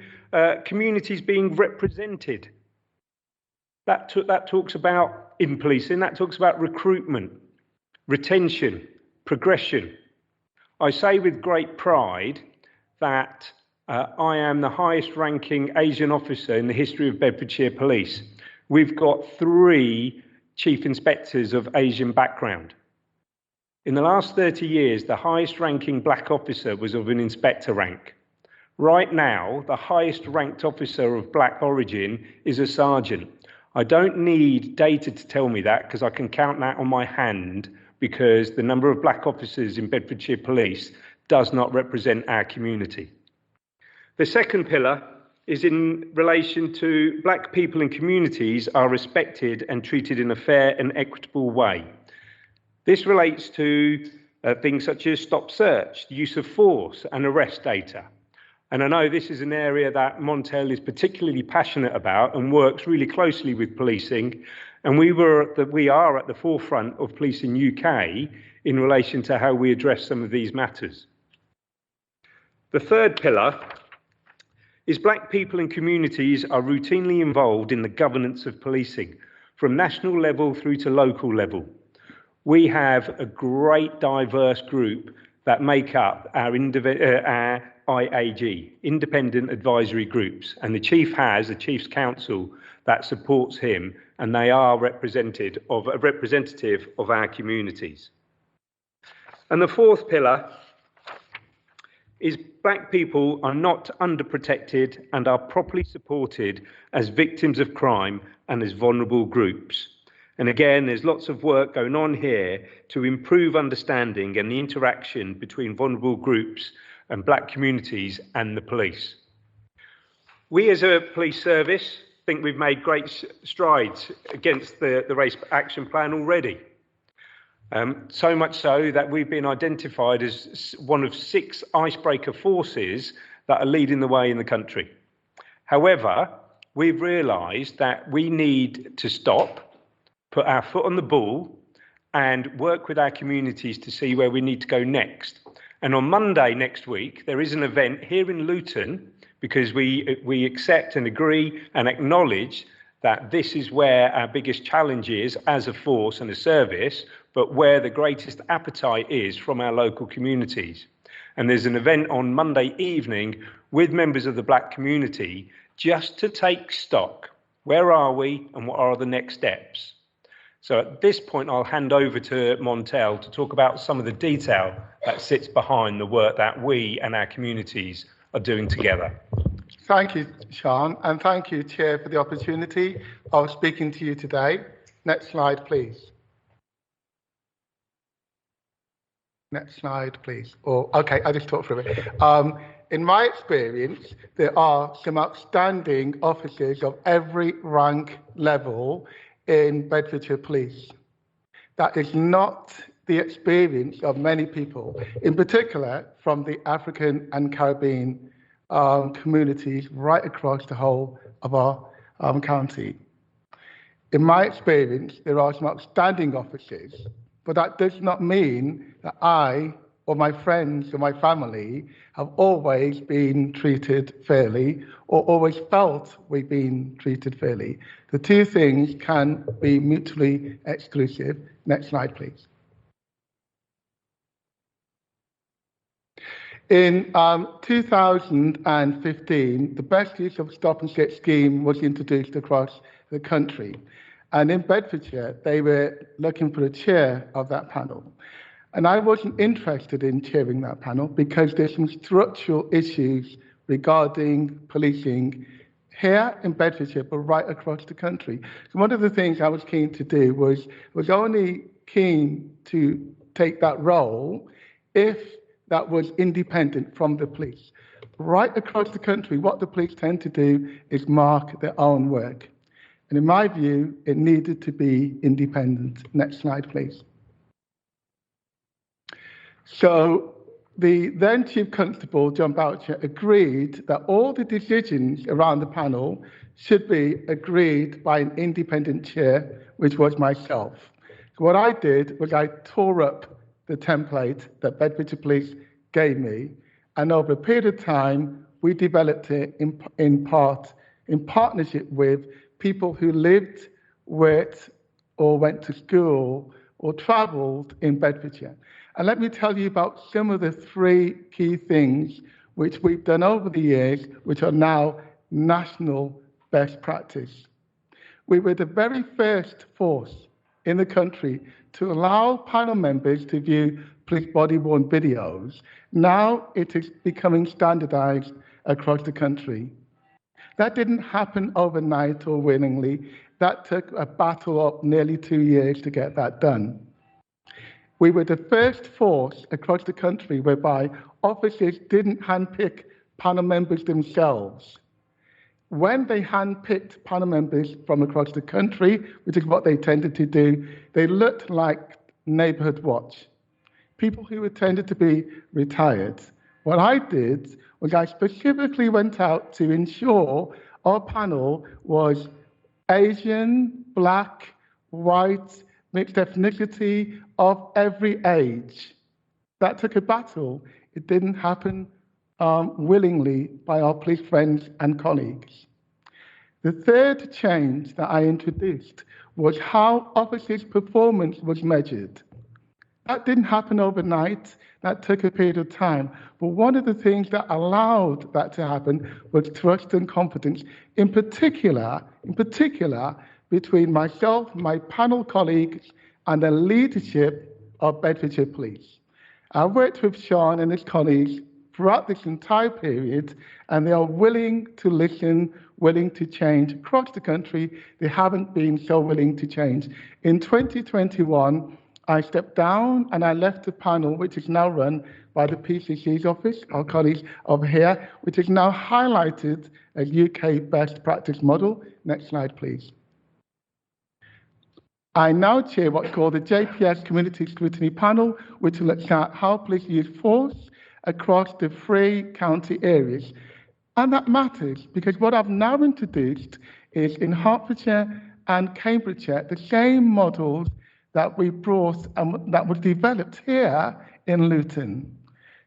communities being represented. That talks about, in policing, that talks about recruitment, retention, progression. I say with great pride that I am the highest ranking Asian officer in the history of Bedfordshire Police. We've got 3 chief inspectors of Asian background. In the last 30 years, the highest ranking black officer was of an inspector rank. Right now, the highest ranked officer of black origin is a sergeant. I don't need data to tell me that because I can count that on my hand because the number of black officers in Bedfordshire Police does not represent our community. The second pillar is in relation to black people and communities are respected and treated in a fair and equitable way. This relates to things such as stop search, the use of force and arrest data. And I know this is an area that Montel is particularly passionate about and works really closely with policing. And we are at the forefront of Policing UK in relation to how we address some of these matters. The third pillar is black people and communities are routinely involved in the governance of policing, from national level through to local level. We have a great diverse group that make up our IAG, Independent Advisory Groups, and the Chief has a Chief's Council that supports him, and they are representative of our communities. And the fourth pillar is black people are not underprotected and are properly supported as victims of crime and as vulnerable groups. And again, there's lots of work going on here to improve understanding and the interaction between vulnerable groups and black communities and the police. We as a police service think we've made great strides against the Race Action Plan already. So much so that we've been identified as one of 6 icebreaker forces that are leading the way in the country. However, we've realised that we need to stop, put our foot on the ball, and work with our communities to see where we need to go next. And on Monday next week, there is an event here in Luton, because we accept and agree and acknowledge that this is where our biggest challenge is as a force and a service, but where the greatest appetite is from our local communities. And there's an event on Monday evening with members of the black community just to take stock. Where are we and what are the next steps? So at this point, I'll hand over to Montel to talk about some of the detail that sits behind the work that we and our communities are doing together. Thank you, Sean, and thank you, Chair, for the opportunity of speaking to you today. Next slide, please. Next slide, please. Okay, I'll just talk through it. In my experience, there are some outstanding officers of every rank level in Bedfordshire Police. That is not the experience of many people, in particular from the African and Caribbean communities right across the whole of our county. In my experience, there are some outstanding officers, but that does not mean that I or my friends or my family have always been treated fairly or always felt we've been treated fairly. The two things can be mutually exclusive. Next slide, please. In 2015, the Best Use of Stop and Sit scheme was introduced across the country. And in Bedfordshire, they were looking for a chair of that panel. And I wasn't interested in chairing that panel because there's some structural issues regarding policing here in Bedfordshire, but right across the country. So one of the things I was keen to do was only keen to take that role if that was independent from the police. Right across the country, what the police tend to do is mark their own work. And in my view, it needed to be independent. Next slide, please. So the then Chief Constable, John Boucher, agreed that all the decisions around the panel should be agreed by an independent chair, which was myself. So what I did was I tore up the template that Bedfordshire Police gave me, and over a period of time, we developed it in partnership with people who lived, worked, or went to school, or travelled in Bedfordshire. And let me tell you about some of the 3 key things which we've done over the years, which are now national best practice. We were the very first force in the country to allow panel members to view police body-worn videos. Now it is becoming standardised across the country. That didn't happen overnight or willingly. That took a battle of nearly 2 years to get that done. We were the first force across the country whereby officers didn't handpick panel members themselves. When they handpicked panel members from across the country, which is what they tended to do, they looked like neighbourhood watch, people who tended to be retired. What I did was I specifically went out to ensure our panel was Asian, black, white, mixed ethnicity, of every age. That took a battle. It didn't happen willingly by our police friends and colleagues. The third change that I introduced was how officers' performance was measured. That didn't happen overnight. That took a period of time. But one of the things that allowed that to happen was trust and confidence, in particular, between myself, my panel colleagues, and the leadership of Bedfordshire Police. I worked with Sean and his colleagues throughout this entire period, and they are willing to listen, willing to change. Across the country, they haven't been so willing to change. In 2021, I stepped down and I left the panel, which is now run by the PCC's office, our colleagues over here, which is now highlighted as UK best practice model. Next slide, please. I now chair what's called the JPS Community Scrutiny Panel, which looks at how police use force across the 3 county areas. And that matters because what I've now introduced is in Hertfordshire and Cambridgeshire, the same models that we brought and that was developed here in Luton.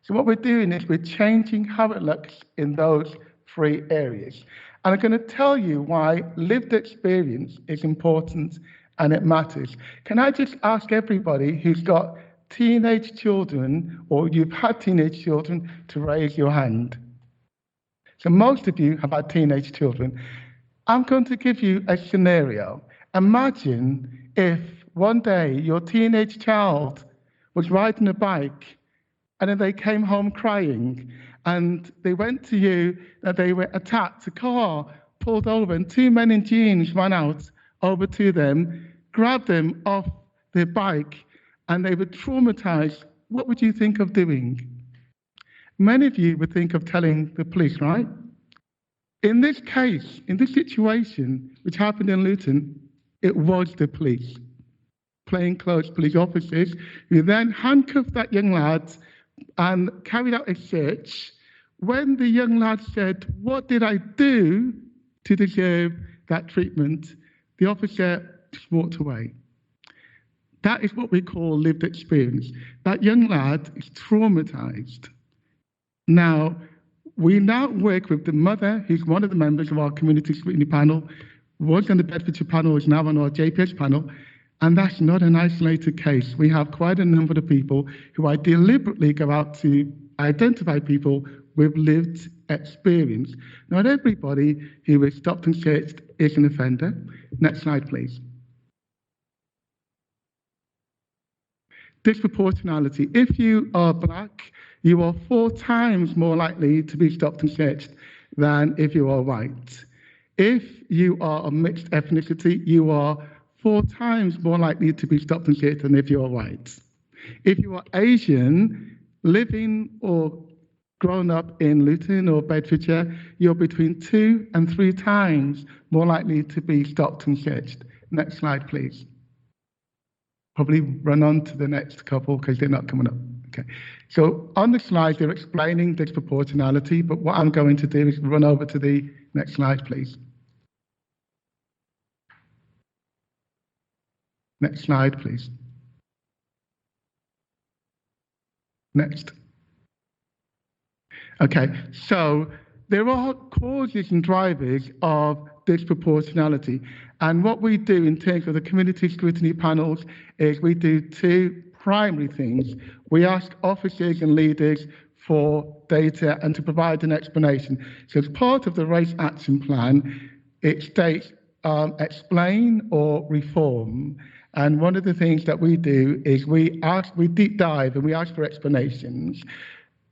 So what we're doing is we're changing how it looks in those 3 areas. And I'm going to tell you why lived experience is important and it matters. Can I just ask everybody who's got teenage children or you've had teenage children to raise your hand? So most of you have had teenage children. I'm going to give you a scenario. Imagine if one day your teenage child was riding a bike and then they came home crying and they went to you that they were attacked, a car pulled over and 2 men in jeans ran out over to them, grabbed them off their bike and they were traumatized. What would you think of doing? Many of you would think of telling the police, right? In this case, in this situation, which happened in Luton, it was the police, plainclothes police officers, who then handcuffed that young lad and carried out a search. When the young lad said, "What did I do to deserve that treatment?" the officer just walked away. That is what we call lived experience. That young lad is traumatized. Now, we now work with the mother, who's one of the members of our community scrutiny panel, was on the Bedfordshire panel, is now on our JPS panel, and that's not an isolated case. We have quite a number of people who I deliberately go out to identify people with lived experience. Not everybody who is stopped and searched is an offender. Next slide, please. Disproportionality. If you are black, you are 4 times more likely to be stopped and searched than if you are white. If you are a mixed ethnicity, you are 4 times more likely to be stopped and searched than if you are white. If you are Asian, living or grown up in Luton or Bedfordshire, you're between 2 and 3 times more likely to be stopped and searched. Next slide, please. Probably run on to the next couple because they're not coming up. Okay. So on the slide, they're explaining disproportionality, but what I'm going to do is run over to the next slide, please. Next slide, please. Next. Okay, so there are causes and drivers of disproportionality. And what we do in terms of the community scrutiny panels is we do 2 primary things. We ask officers and leaders for data and to provide an explanation. So as part of the race action plan, it states explain or reform. And one of the things that we do is we deep dive and we ask for explanations.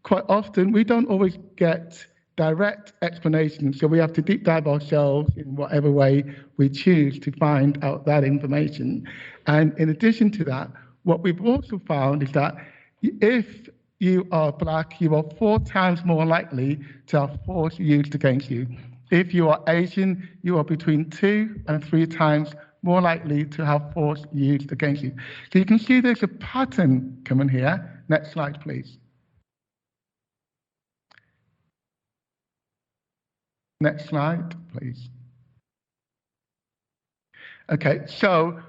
Quite often, we don't always get direct explanations, so we have to deep dive ourselves in whatever way we choose to find out that information. And in addition to that, what we've also found is that if you are black, you are 4 times more likely to have force used against you. If you are Asian, you are between 2 and 3 times more likely to have force used against you. So you can see there's a pattern coming here. Next slide, please. Next slide, please. Okay, so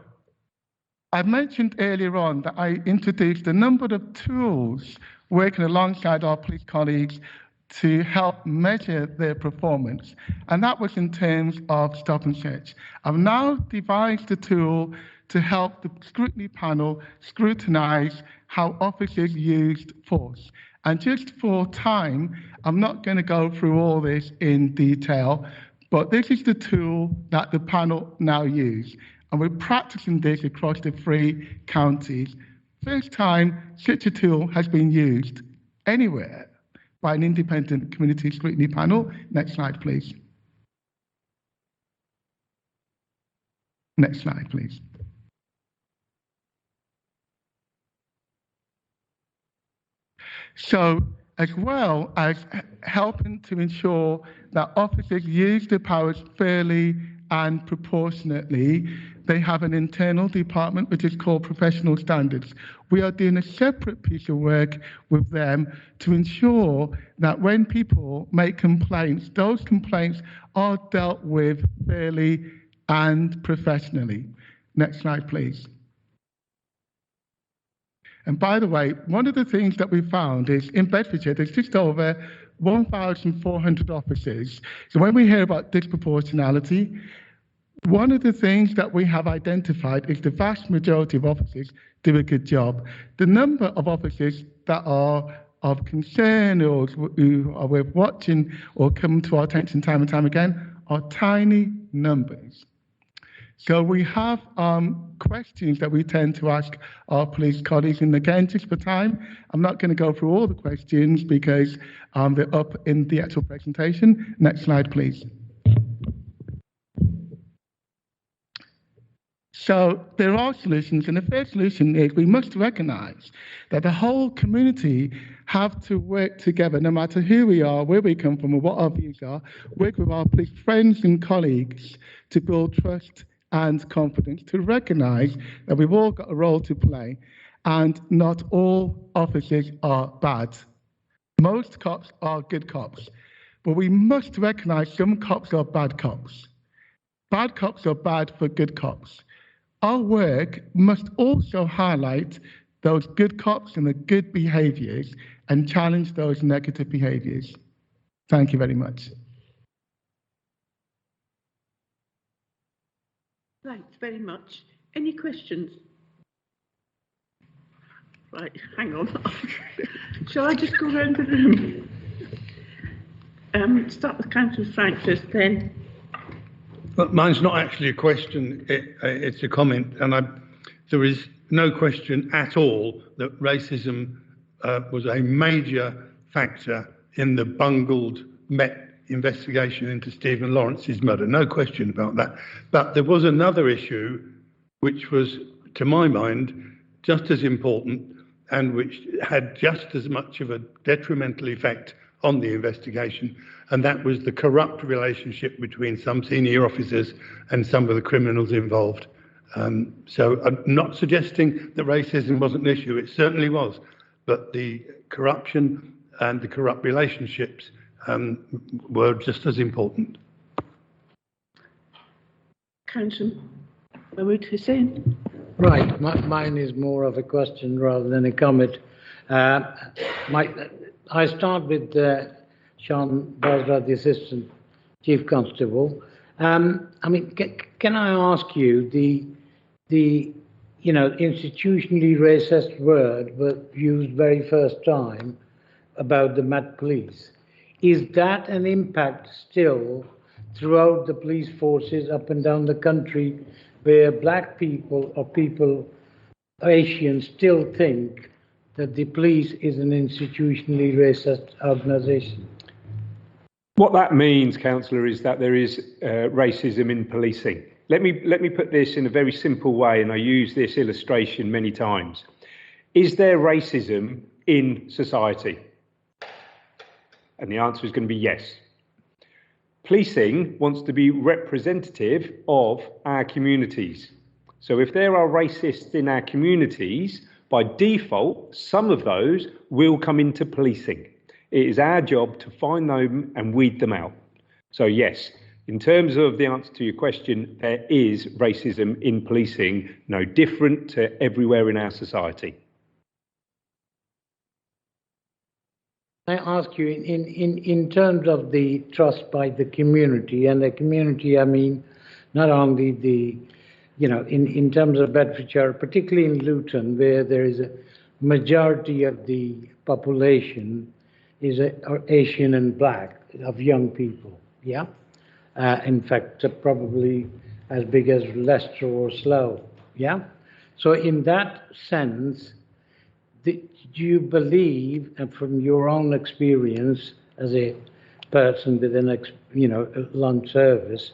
I mentioned earlier on that I introduced a number of tools working alongside our police colleagues to help measure their performance, and that was in terms of stop and search. I've now devised a tool to help the scrutiny panel scrutinise how officers used force. And just for time, I'm not going to go through all this in detail, but this is the tool that the panel now use. And we're practicing this across the 3 counties. First time such a tool has been used anywhere by an independent community scrutiny panel. Next slide, please. Next slide, please. So, as well as helping to ensure that officers use their powers fairly and proportionately, they have an internal department which is called Professional Standards. We are doing a separate piece of work with them to ensure that when people make complaints, those complaints are dealt with fairly and professionally. Next slide, please. And by the way, one of the things that we found is in Bedfordshire, there's just over 1,400 officers. So when we hear about disproportionality, one of the things that we have identified is the vast majority of officers do a good job. The number of officers that are of concern or who are worth watching or come to our attention time and time again are tiny numbers. So we have questions that we tend to ask our police colleagues, and again, just for time, I'm not going to go through all the questions because they're up in the actual presentation. Next slide, please. So there are solutions, and the first solution is we must recognise that the whole community have to work together, no matter who we are, where we come from, or what our views are, work with our police friends and colleagues to build trust and confidence, to recognise that we've all got a role to play, and not all officers are bad. Most cops are good cops, but we must recognise some cops are bad cops. Bad cops are bad for good cops. Our work must also highlight those good cops and the good behaviours and challenge those negative behaviours. Thank you very much. Thanks very much. Any questions? Right, hang on. Shall I just go around the room? Start with Councillor Frank first, then. Well, mine's not actually a question, it's a comment, and there is no question at all that racism was a major factor in the bungled Met investigation into Stephen Lawrence's murder. No question about that. But there was another issue which was, to my mind, just as important and which had just as much of a detrimental effect on the investigation, and that was the corrupt relationship between some senior officers and some of the criminals involved. So I'm not suggesting that racism wasn't an issue, it certainly was, but the corruption and the corrupt relationships were just as important. Councillor Mahmood Hussain. Right, mine is more of a question rather than a comment. I start with Sean Basra, the Assistant Chief Constable. I mean, can I ask you the institutionally racist word but used very first time about the Met Police? Is that an impact still throughout the police forces up and down the country where black people or people, Asians, still think that the police is an institutionally racist organisation? What that means, Councillor, is that there is racism in policing. Let me put this in a very simple way, and I use this illustration many times. Is there racism in society? And the answer is going to be yes. Policing wants to be representative of our communities. So if there are racists in our communities, by default, some of those will come into policing. It is our job to find them and weed them out. So yes, in terms of the answer to your question, there is racism in policing, no different to everywhere in our society. I ask you, in terms of the trust by the community, and the community, I mean, not only in terms of Bedfordshire, particularly in Luton, where there is a majority of the population is Asian and black, of young people, yeah? In fact, probably as big as Leicester or Slough, yeah? So in that sense, do you believe, and from your own experience as a person with a long service,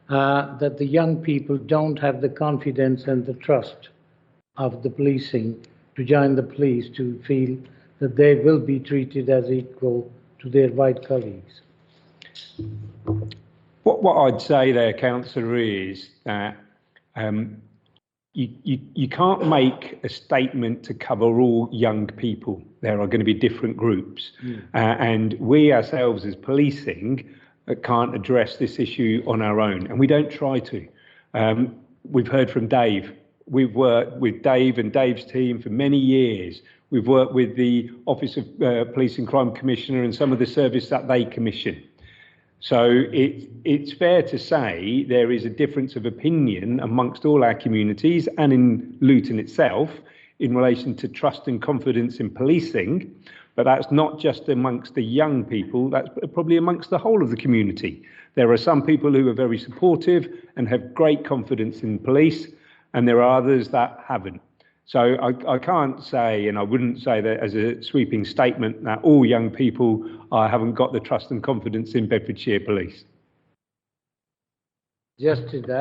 that the young people don't have the confidence and the trust of the policing to join the police, to feel that they will be treated as equal to their white colleagues? What I'd say there, Councillor, is that you can't make a statement to cover all young people. There are going to be different groups. And we ourselves as policing can't address this issue on our own, and we don't try to. We've heard from Dave. We've worked with Dave and Dave's team for many years. We've worked with the Office of Police and Crime Commissioner and some of the service that they commission. So it's fair to say there is a difference of opinion amongst all our communities and in Luton itself in relation to trust and confidence in policing, but that's not just amongst the young people, that's probably amongst the whole of the community. There are some people who are very supportive and have great confidence in police, and there are others that haven't. So I can't say, and I wouldn't say that as a sweeping statement, that all young people haven't got the trust and confidence in Bedfordshire Police. Just to that.